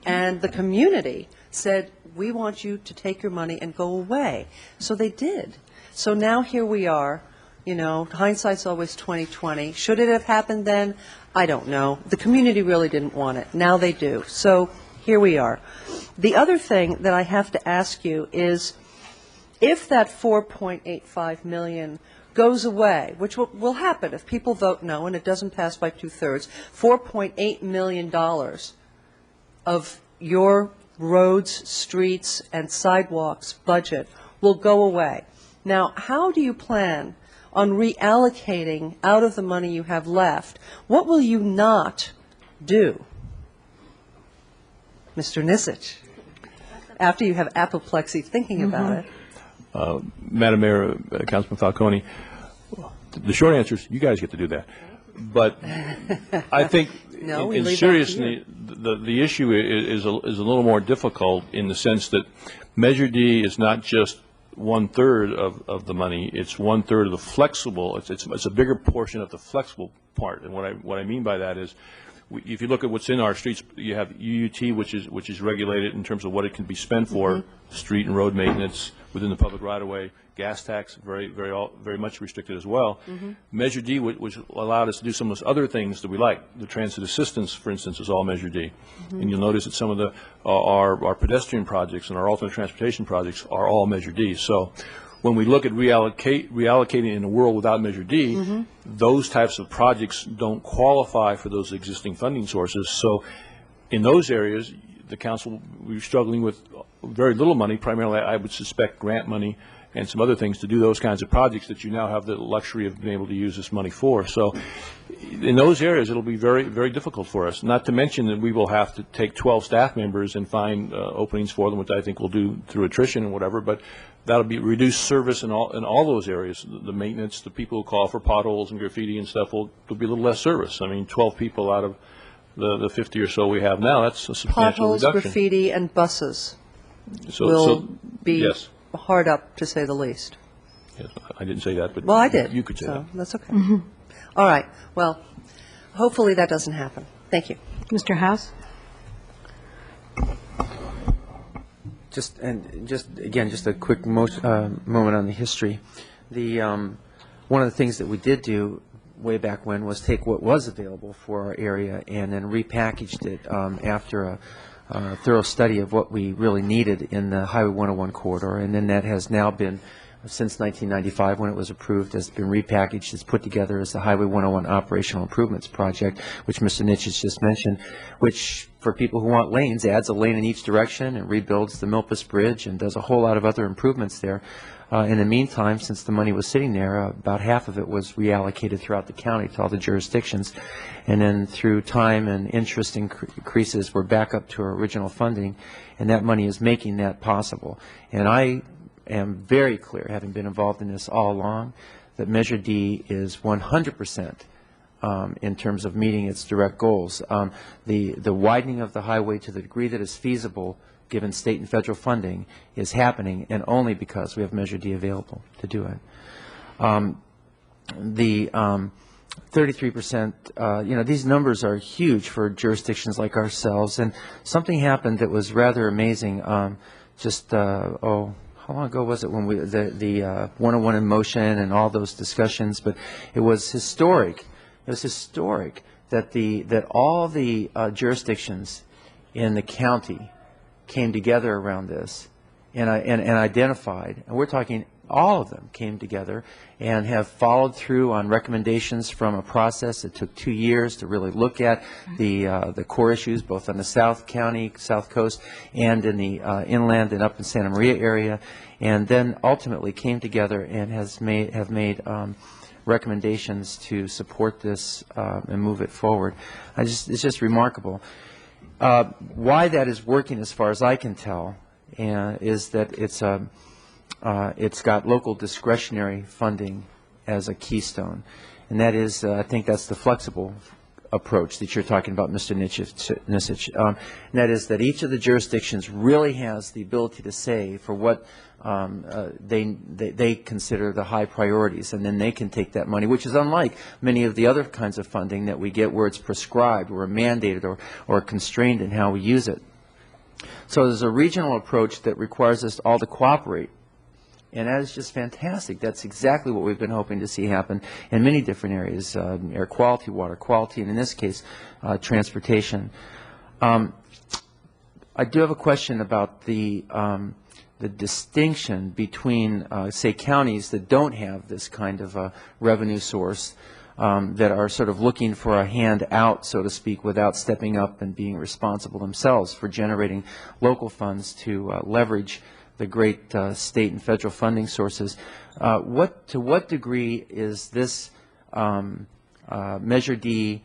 and the community said, we want you to take your money and go away. So they did. So now here we are. You know, hindsight's always 20/20. Should it have happened then? I don't know. The community really didn't want it. Now they do. So here we are. The other thing that I have to ask you is, if that $4.85 million goes away, which will happen if people vote no and it doesn't pass by 2/3, $4.8 million of your roads, streets, and sidewalks budget will go away. Now, how do you plan on reallocating out of the money you have left? What will you not do, Mr. Nisich, after you have apoplexy thinking about it? Madam Mayor, Councilman Falcone, the short answer is you guys get to do that. But I think, No, we in leave that to seriously, the issue is a little more difficult in the sense that Measure D is not just 1/3 of the money; it's 1/3 of the flexible. It's a bigger portion of the flexible part. And what I mean by that is, if you look at what's in our streets, you have UUT, which is regulated in terms of what it can be spent for, street and road maintenance within the public right-of-way. Gas tax, very much restricted as well. Measure D, which allowed us to do some of those other things that we like. The transit assistance, for instance, is all Measure D. And you'll notice that some of our pedestrian projects and our alternate transportation projects are all Measure D. So when we look at reallocating in a world without Measure D, those types of projects don't qualify for those existing funding sources. So in those areas, the council, we're struggling with very little money, primarily I would suspect grant money and some other things to do those kinds of projects that you now have the luxury of being able to use this money for. So in those areas, it'll be very, very difficult for us, not to mention that we will have to take 12 staff members and find openings for them, which I think we'll do through attrition and whatever, but that'll be reduced service in all those areas. The maintenance, the people who call for potholes and graffiti and stuff will be a little less service. I mean, 12 people out of the 50 or so we have now, that's a substantial Potholes, reduction. graffiti, and buses So will be yes. hard up, to say the least. Yes, I didn't say that, but Well, I did. You could say so that. That's okay. All right. Well, hopefully that doesn't happen. Thank you. Mr. House? Just a quick moment on the history. One of the things that we did do way back when was take what was available for our area and then repackaged it after a thorough study of what we really needed in the Highway 101 corridor, and then that has now been, since 1995 when it was approved, has been repackaged, it's put together as the Highway 101 Operational Improvements Project, which Mr. Nitsch has just mentioned, which for people who want lanes adds a lane in each direction and rebuilds the Milpas Bridge and does a whole lot of other improvements there. In the meantime, since the money was sitting there, about half of it was reallocated throughout the county to all the jurisdictions. And then through time and interest increases, we're back up to our original funding, and that money is making that possible. And I am very clear, having been involved in this all along, that Measure D is 100% in terms of meeting its direct goals. The widening of the highway to the degree that is feasible given state and federal funding is happening, and only because we have Measure D available to do it. The 33%, these numbers are huge for jurisdictions like ourselves, and something happened that was rather amazing. How long ago was it when the 101 in motion and all those discussions? But it was historic. It was historic that all the jurisdictions in the county came together around this and identified, and we're talking all of them came together and have followed through on recommendations from a process that took 2 years to really look at the core issues, both on the South Coast, and in the inland and up in Santa Maria area, and then ultimately came together and have made recommendations to support this and move it forward. It's just remarkable. Why that is working, as far as I can tell, is that it's got local discretionary funding as a keystone, and that is, I think that's the flexible approach that you're talking about, Mr. Nitsch. And that is that each of the jurisdictions really has the ability to say for what they consider the high priorities, and then they can take that money, which is unlike many of the other kinds of funding that we get where it's prescribed or mandated or constrained in how we use it. So there's a regional approach that requires us all to cooperate, and that is just fantastic. That's exactly what we've been hoping to see happen in many different areas, air quality, water quality, and in this case, transportation. I do have a question about the distinction between, say, counties that don't have this kind of a revenue source, that are sort of looking for a hand out, so to speak, without stepping up and being responsible themselves for generating local funds to leverage the great state and federal funding sources. To what degree is this Measure D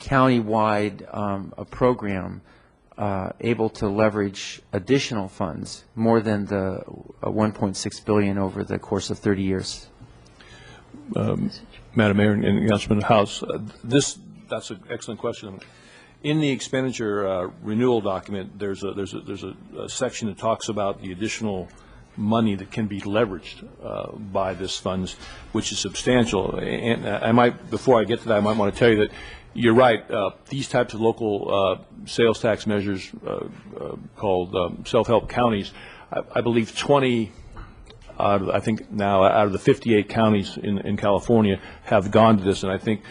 countywide program able to leverage additional funds more than the $1.6 billion over the course of 30 years? Madam Mayor and Councilman House. That's an excellent question. In the expenditure renewal document, there's a section that talks about the additional money that can be leveraged by this funds, which is substantial. And before I get to that, I might want to tell you that you're right. These types of local sales tax measures called self-help counties, I believe 20 out of the 58 counties in California have gone to this, and I think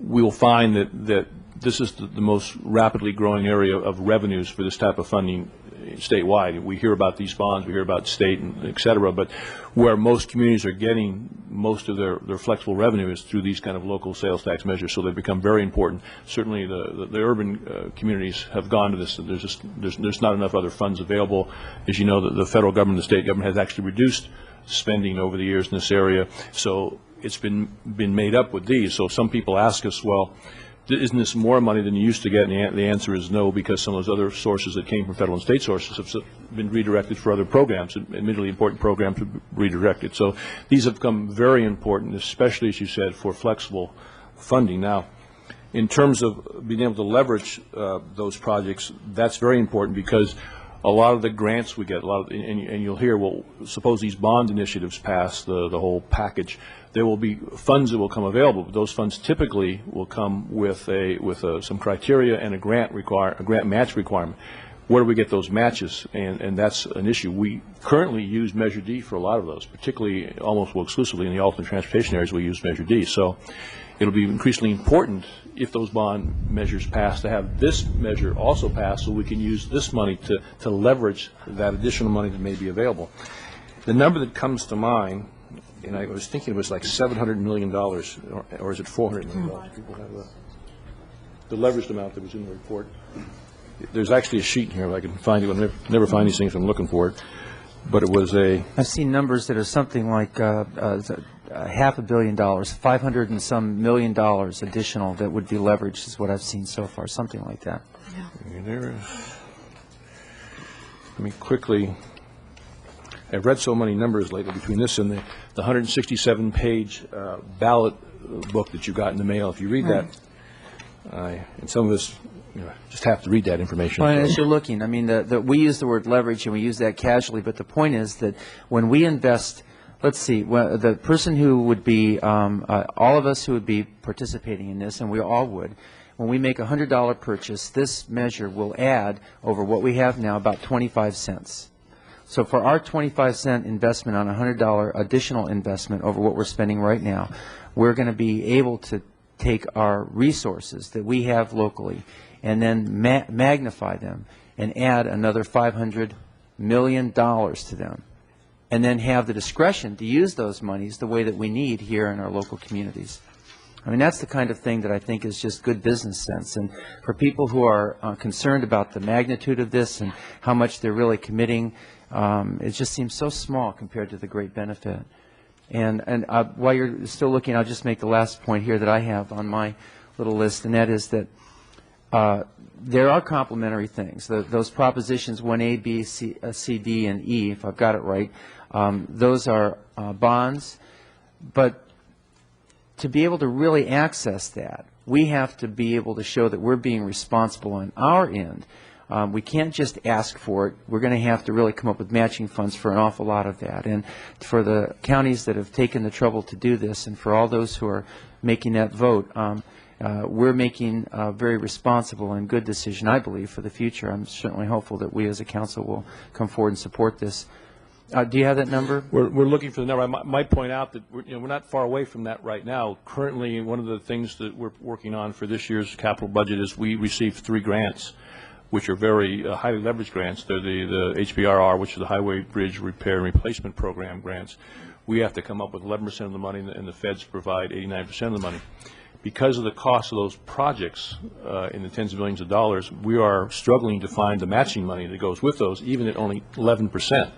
we will find that this is the most rapidly growing area of revenues for this type of funding statewide. We hear about these bonds, we hear about state, and et cetera, but where most communities are getting most of their flexible revenue is through these kind of local sales tax measures, so they've become very important. Certainly the urban communities have gone to this, and there's not enough other funds available. As you know, the federal government, the state government has actually reduced spending over the years in this area, so it's been made up with these. So some people ask us, well, isn't this more money than you used to get? And the answer is no, because some of those other sources that came from federal and state sources have been redirected for other programs, admittedly important programs have been redirected. So these have become very important, especially, as you said, for flexible funding. Now, in terms of being able to leverage those projects, that's very important, because a lot of the grants we get, and you'll hear, well, suppose these bond initiatives pass, the whole package, there will be funds that will come available, but those funds typically will come with some criteria and a grant match requirement. Where do we get those matches? And that's an issue. We currently use Measure D for a lot of those, particularly exclusively in the alternate transportation areas we use Measure D. So it'll be increasingly important, if those bond measures pass, to have this measure also pass, so we can use this money to leverage that additional money that may be available. The number that comes to mind, and I was thinking it was like $700 million, or is it $400 million? People have the leveraged amount that was in the report. There's actually a sheet here, if I can find it. I never find these things when I'm looking for it. But it was I've seen numbers that are something like $500 million, $500 and some million additional that would be leveraged, is what I've seen so far, something like that. Let me quickly. I've read so many numbers lately between this and the 167-page ballot book that you got in the mail. If you read that, and some of us just have to read that information. Well, as you're looking, I mean, we use the word leverage and we use that casually, but the point is that when we invest, let's see, the person who would be, all of us who would be participating in this, and we all would, when we make a $100 purchase, this measure will add over what we have now about 25 cents. So for our 25-cent investment on a $100 additional investment over what we're spending right now, we're going to be able to take our resources that we have locally and then magnify them and add another $500 million to them, and then have the discretion to use those monies the way that we need here in our local communities. I mean, that's the kind of thing that I think is just good business sense. And for people who are concerned about the magnitude of this and how much they're really committing, it just seems so small compared to the great benefit. And while you're still looking, I'll just make the last point here that I have on my little list, and that is that there are complementary things. Those propositions 1A, B, C, D, and E, if I've got it right, those are bonds. But to be able to really access that, we have to be able to show that we're being responsible on our end. We can't just ask for it. We're going to have to really come up with matching funds for an awful lot of that. And for the counties that have taken the trouble to do this, and for all those who are making that vote, we're making a very responsible and good decision, I believe, for the future. I'm certainly hopeful that we as a council will come forward and support this. Do you have that number? We're looking for the number. I might point out that we're not far away from that right now. Currently, one of the things that we're working on for this year's capital budget is we received 3 grants, which are very highly leveraged grants. They're the HBRR, which is the Highway Bridge Repair and Replacement Program grants. We have to come up with 11% of the money, and the feds provide 89% of the money. Because of the cost of those projects in the tens of millions of dollars, we are struggling to find the matching money that goes with those, even at only 11%.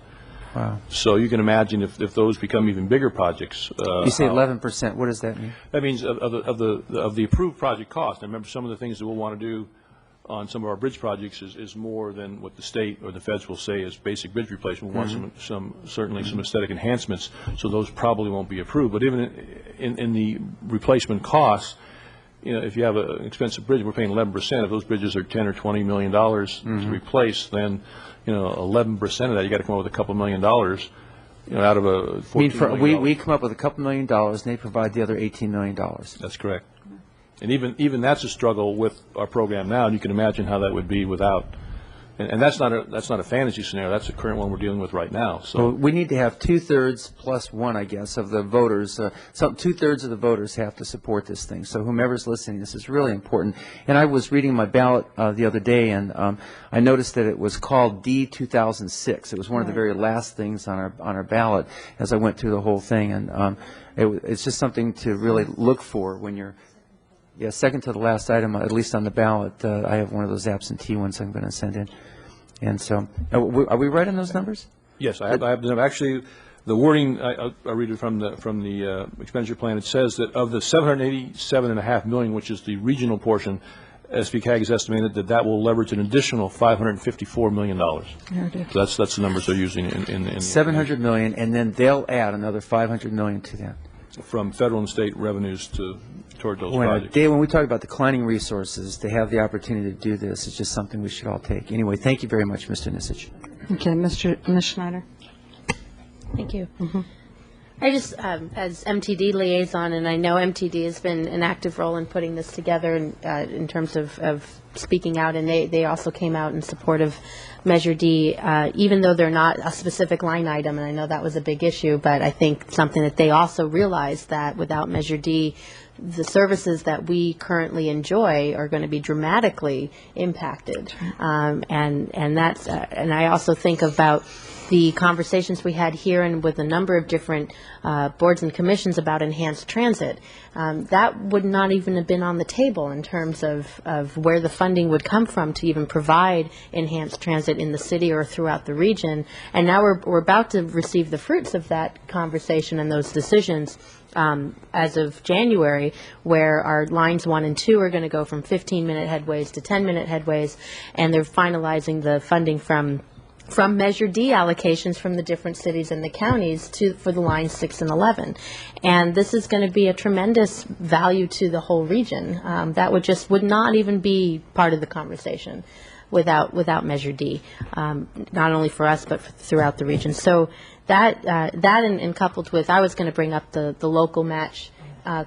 Wow. So you can imagine if those become even bigger projects. You say 11%. What does that mean? That means of the approved project cost. And remember, some of the things that we'll want to do on some of our bridge projects is more than what the state or the feds will say is basic bridge replacement. We want certainly some aesthetic enhancements, so those probably won't be approved. But even in the replacement costs, if you have an expensive bridge, we're paying 11%. If those bridges are $10 or $20 million to replace, then 11% of that, you got to come up with a couple $1 million. Out of a $14 million. We come up with a couple $1 million, and they provide the other $18 million. That's correct. And even that's a struggle with our program now, and you can imagine how that would be without. And that's not a fantasy scenario. That's the current one we're dealing with right now. So we need to have 2/3 plus one, I guess, of the voters. 2/3 of the voters have to support this thing. So whomever's listening, this is really important. And I was reading my ballot the other day, and I noticed that it was called D 2006. It was one of the very last things on our ballot as I went through the whole thing, and it's just something to really look for when you're. Yeah, second to the last item, at least on the ballot. I have one of those absentee ones I'm going to send in. And so, are we right on those numbers? Yes, I have them. Actually, the wording, I read it from the expenditure plan. It says that of the $787.5 million, which is the regional portion, SVCAG has estimated that will leverage an additional $554 million. So that's the numbers they're using in $700 million, and then they'll add another $500 million to that. From federal and state revenues toward those projects. Dave, when we talk about declining resources, to have the opportunity to do this is just something we should all take. Anyway, thank you very much, Mr. Nisich. Okay, Ms. Schneider. Thank you. I just, as MTD liaison, and I know MTD has been an active role in putting this together in terms of speaking out, and they also came out in support of Measure D, even though they're not a specific line item, and I know that was a big issue, but I think something that they also realized that without Measure D, the services that we currently enjoy are going to be dramatically impacted. And that's, and I also think about the conversations we had here and with a number of different boards and commissions about enhanced transit. That would not even have been on the table in terms of where the funding would come from to even provide enhanced transit in the city or throughout the region. And now we're about to receive the fruits of that conversation and those decisions as of January, where our lines 1 and 2 are going to go from 15-minute headways to 10-minute headways, and they're finalizing the funding from Measure D allocations from the different cities and the counties for the lines 6 and 11. And this is going to be a tremendous value to the whole region. That would not even be part of the conversation without Measure D, not only for us but throughout the region. So that and coupled with, I was going to bring up the local match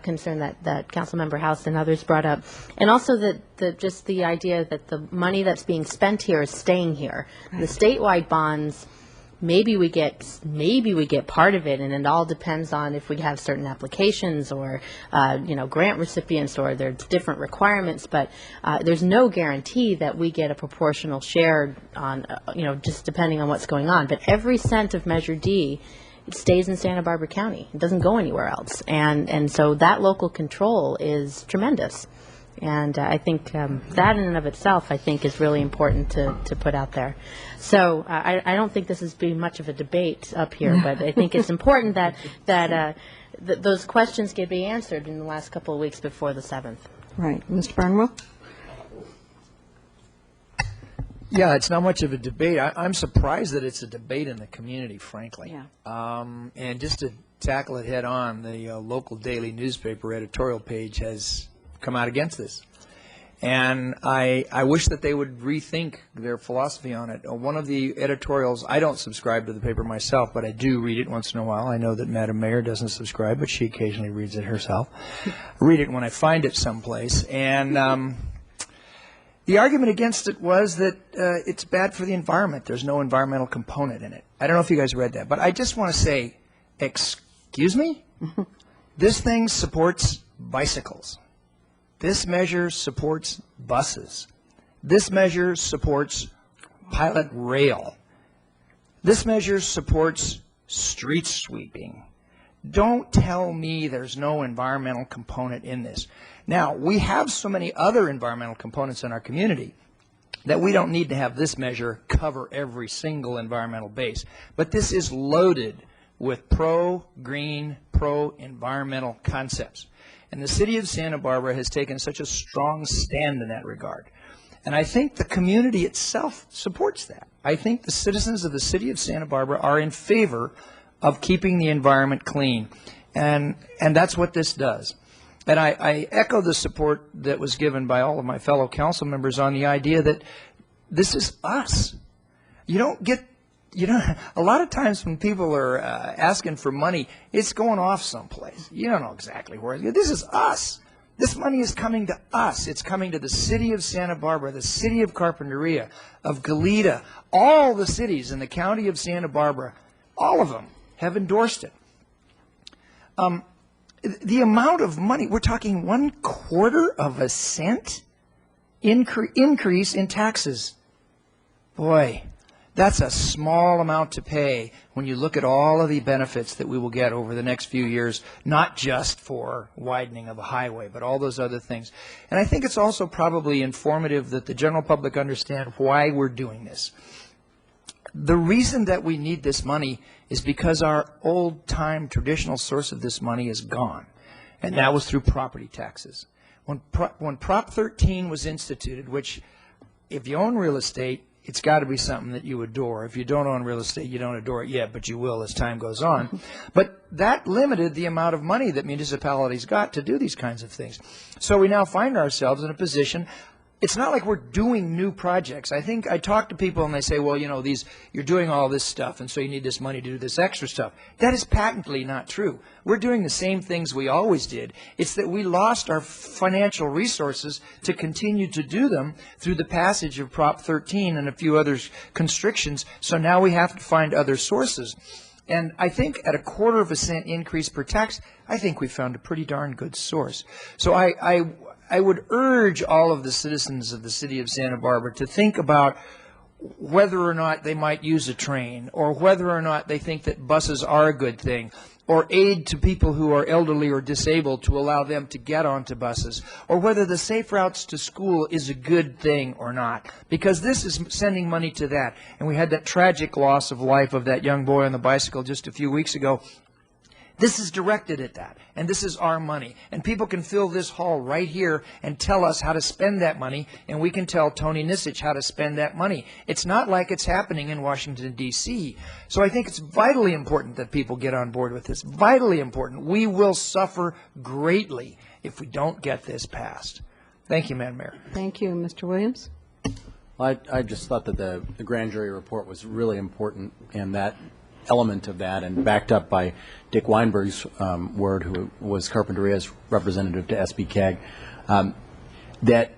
concern that Councilmember House and others brought up, and also just the idea that the money that's being spent here is staying here. Right. The statewide bonds, maybe we get part of it, and it all depends on if we have certain applications or grant recipients, or there's different requirements. But there's no guarantee that we get a proportional share on just depending on what's going on. But every cent of Measure D, it stays in Santa Barbara County. It doesn't go anywhere else. And so that local control is tremendous. And I think that in and of itself, I think, is really important to put out there. So I don't think this is being much of a debate up here, but I think it's important that those questions can be answered in the last couple of weeks before the 7th. Right. Mr. Barnwell? Yeah, it's not much of a debate. I'm surprised that it's a debate in the community, frankly. Yeah. And just to tackle it head on, the local daily newspaper editorial page has come out against this. And I wish that they would rethink their philosophy on it. One of the editorials, I don't subscribe to the paper myself, but I do read it once in a while. I know that Madam Mayor doesn't subscribe, but she occasionally reads it herself. I read it when I find it someplace. And the argument against it was that it's bad for the environment. There's no environmental component in it. I don't know if you guys read that, but I just want to say, excuse me? This thing supports bicycles. This measure supports buses. This measure supports pilot rail. This measure supports street sweeping. Don't tell me there's no environmental component in this. Now, we have so many other environmental components in our community that we don't need to have this measure cover every single environmental base. But this is loaded with pro-green, pro-environmental concepts. And the city of Santa Barbara has taken such a strong stand in that regard And I think the community itself supports that. I think the citizens of the city of Santa Barbara are in favor of keeping the environment clean. And that's what this does. And I echo the support that was given by all of my fellow council members on the idea that this is us. You don't get, a lot of times when people are asking for money, it's going off someplace. You don't know exactly where. This is us. This money is coming to us. It's coming to the city of Santa Barbara, the city of Carpinteria, of Goleta. All the cities in the county of Santa Barbara, all of them have endorsed it. The amount of money, we're talking 1/4 cent increase in taxes. Boy, that's a small amount to pay when you look at all of the benefits that we will get over the next few years, not just for widening of a highway, but all those other things. And I think it's also probably informative that the general public understand why we're doing this. The reason that we need this money is because our old-time traditional source of this money is gone, and that was through property taxes. When Prop 13 was instituted, which if you own real estate, it's got to be something that you adore. If you don't own real estate, you don't adore it yet, but you will as time goes on. But that limited the amount of money that municipalities got to do these kinds of things. So we now find ourselves in a position. It's not like we're doing new projects. I think I talk to people and they say, well, you're doing all this stuff, and so you need this money to do this extra stuff. That is patently not true. We're doing the same things we always did. It's that we lost our financial resources to continue to do them through the passage of Prop 13 and a few other constrictions, so now we have to find other sources. And I think at 1/4 cent increase per tax, I think we found a pretty darn good source. So I would urge all of the citizens of the city of Santa Barbara to think about whether or not they might use a train, or whether or not they think that buses are a good thing, or aid to people who are elderly or disabled to allow them to get onto buses, or whether the Safe Routes to School is a good thing or not, because this is sending money to that. And we had that tragic loss of life of that young boy on the bicycle just a few weeks ago. This is directed at that, and this is our money. And people can fill this hall right here and tell us how to spend that money, and we can tell Tony Nisich how to spend that money. It's not like it's happening in Washington, D.C. So I think it's vitally important that people get on board with this. Vitally important. We will suffer greatly if we don't get this passed. Thank you, Madam Mayor. Thank you. Mr. Williams? Well, I just thought that the grand jury report was really important, and that element of that, and backed up by Dick Weinberg's word, who was Carpinteria's representative to SB-CAG, that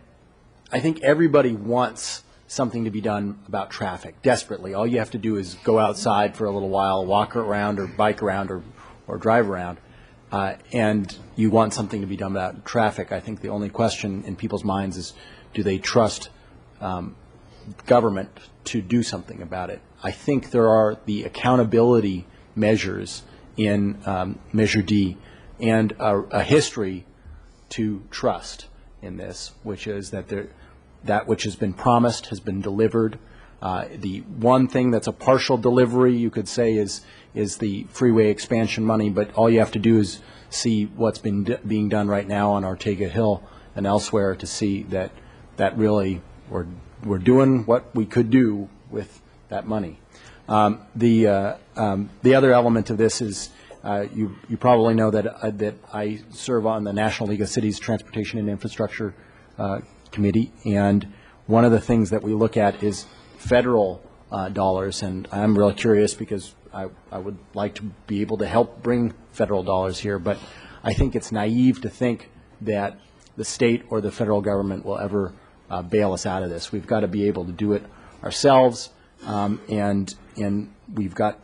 I think everybody wants something to be done about traffic desperately. All you have to do is go outside for a little while, walk around or bike around or drive around, and you want something to be done about traffic. I think the only question in people's minds is, do they trust government to do something about it? I think there are the accountability measures in Measure D and a history to trust in this, which is that that which has been promised has been delivered. The one thing that's a partial delivery, you could say, is the freeway expansion money, but all you have to do is see what's been being done right now on Ortega Hill and elsewhere to see that really we're doing what we could do with that money. The other element of this is you probably know that I serve on the National League of Cities Transportation and Infrastructure Committee, and one of the things that we look at is federal dollars, and I'm really curious because I would like to be able to help bring federal dollars here, but I think it's naive to think that the state or the federal government will ever bail us out of this. We've got to be able to do it ourselves, and we've got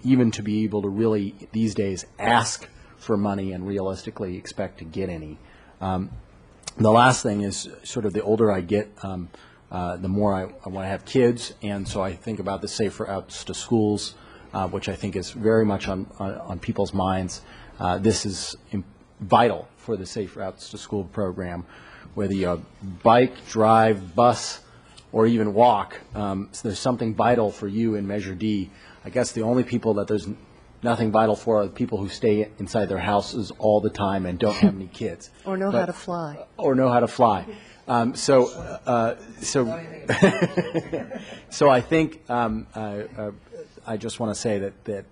even to be able to really these days ask for money and realistically expect to get any. The last thing is sort of the older I get, the more I want to have kids, and so I think about the Safe Routes to Schools, which I think is very much on people's minds. This is vital for the Safe Routes to School program, whether you bike, drive, bus, or even walk. So there's something vital for you in Measure D. I guess the only people that there's nothing vital for are the people who stay inside their houses all the time and don't have any kids. Or know how to fly. Or know how to fly. So I think I just want to say that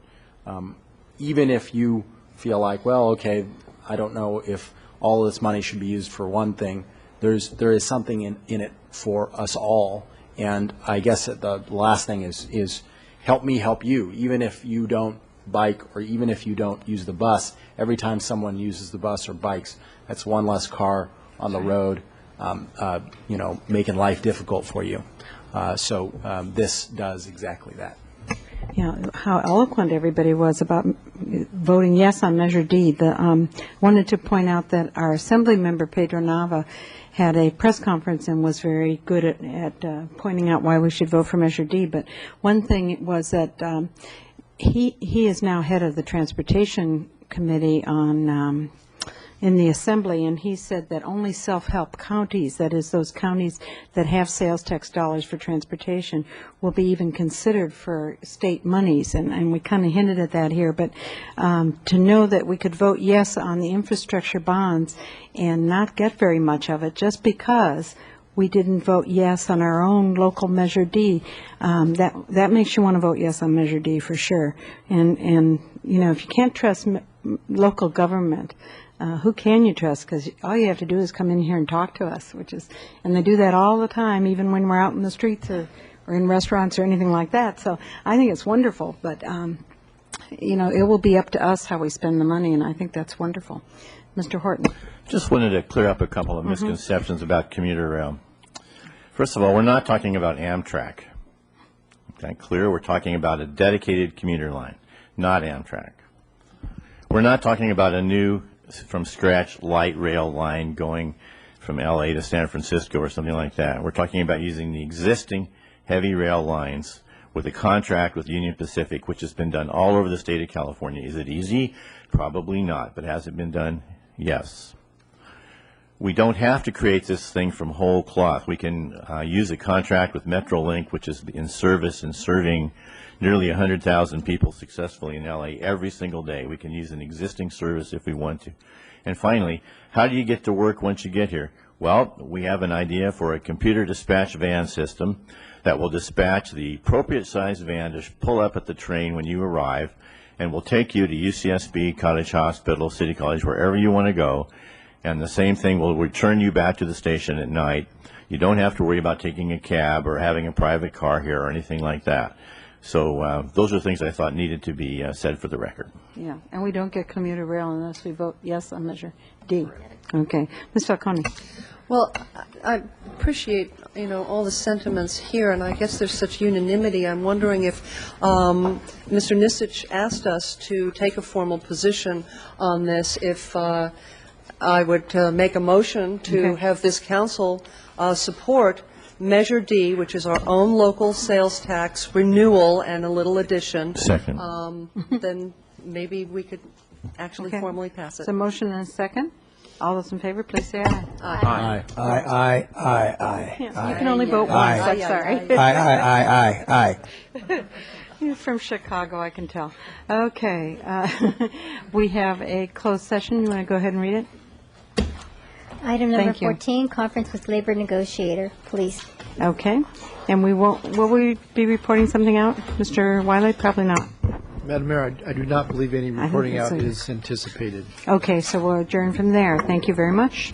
even if you feel like, well, okay, I don't know if all of this money should be used for one thing, there is something in it for us all. And I guess that the last thing is help me help you. Even if you don't bike or even if you don't use the bus, every time someone uses the bus or bikes, that's one less car on the road, making life difficult for you. So this does exactly that. Yeah, how eloquent everybody was about voting yes on Measure D. Wanted to point out that our Assembly member, Pedro Nava, had a press conference and was very good at pointing out why we should vote for Measure D. But one thing was that he is now head of the Transportation Committee on in the Assembly, and he said that only self-help counties, that is those counties that have sales tax dollars for transportation, will be even considered for state monies, and we kind of hinted at that here, but to know that we could vote yes on the infrastructure bonds and not get very much of it just because we didn't vote yes on our own local Measure D, that makes you want to vote yes on Measure D for sure. And if you can't trust local government, who can you trust? Because all you have to do is come in here and talk to us, and they do that all the time, even when we're out in the streets or in restaurants or anything like that. So I think it's wonderful, but it will be up to us how we spend the money, and I think that's wonderful. Mr. Horton. Just wanted to clear up a couple of misconceptions about commuter rail. First of all, we're not talking about Amtrak. Okay, clear? We're talking about a dedicated commuter line, not Amtrak. We're not talking about a new from scratch light rail line going from LA to San Francisco or something like that. We're talking about using the existing heavy rail lines with a contract with Union Pacific, which has been done all over the state of California. Is it easy? Probably not, but has it been done? Yes. We don't have to create this thing from whole cloth. We can use a contract with Metrolink, which is in service and serving nearly 100,000 people successfully in LA every single day. We can use an existing service if we want to. And finally, how do you get to work once you get here? Well, we have an idea for a computer dispatch van system that will dispatch the appropriate size van to pull up at the train when you arrive, and will take you to UCSB, Cottage Hospital, City College, wherever you want to go. And the same thing will return you back to the station at night. You don't have to worry about taking a cab or having a private car here or anything like that. So those are things I thought needed to be said for the record. Yeah, and we don't get commuter rail unless we vote yes on Measure D. Okay. Ms. Falcone. Well, I appreciate, all the sentiments here, and I guess there's such unanimity. I'm wondering if Mr. Nisich asked us to take a formal position on this, if I would make a motion to have this council support Measure D, which is our own local sales tax renewal and a little addition. Second. Then maybe we could actually formally pass it. So motion and a second. All those in favor, please say aye. Aye. Aye, aye, aye. You can only vote once, I'm sorry. Aye. You're from Chicago, I can tell. Okay. We have a closed session. You want to go ahead and read it? Item number Thank you. 14, conference with labor negotiator, police. Okay. And will we be reporting something out, Mr. Wiley? Probably not. Madam Mayor, I do not believe any reporting think out so. is anticipated. Okay, so we'll adjourn from there. Thank you very much.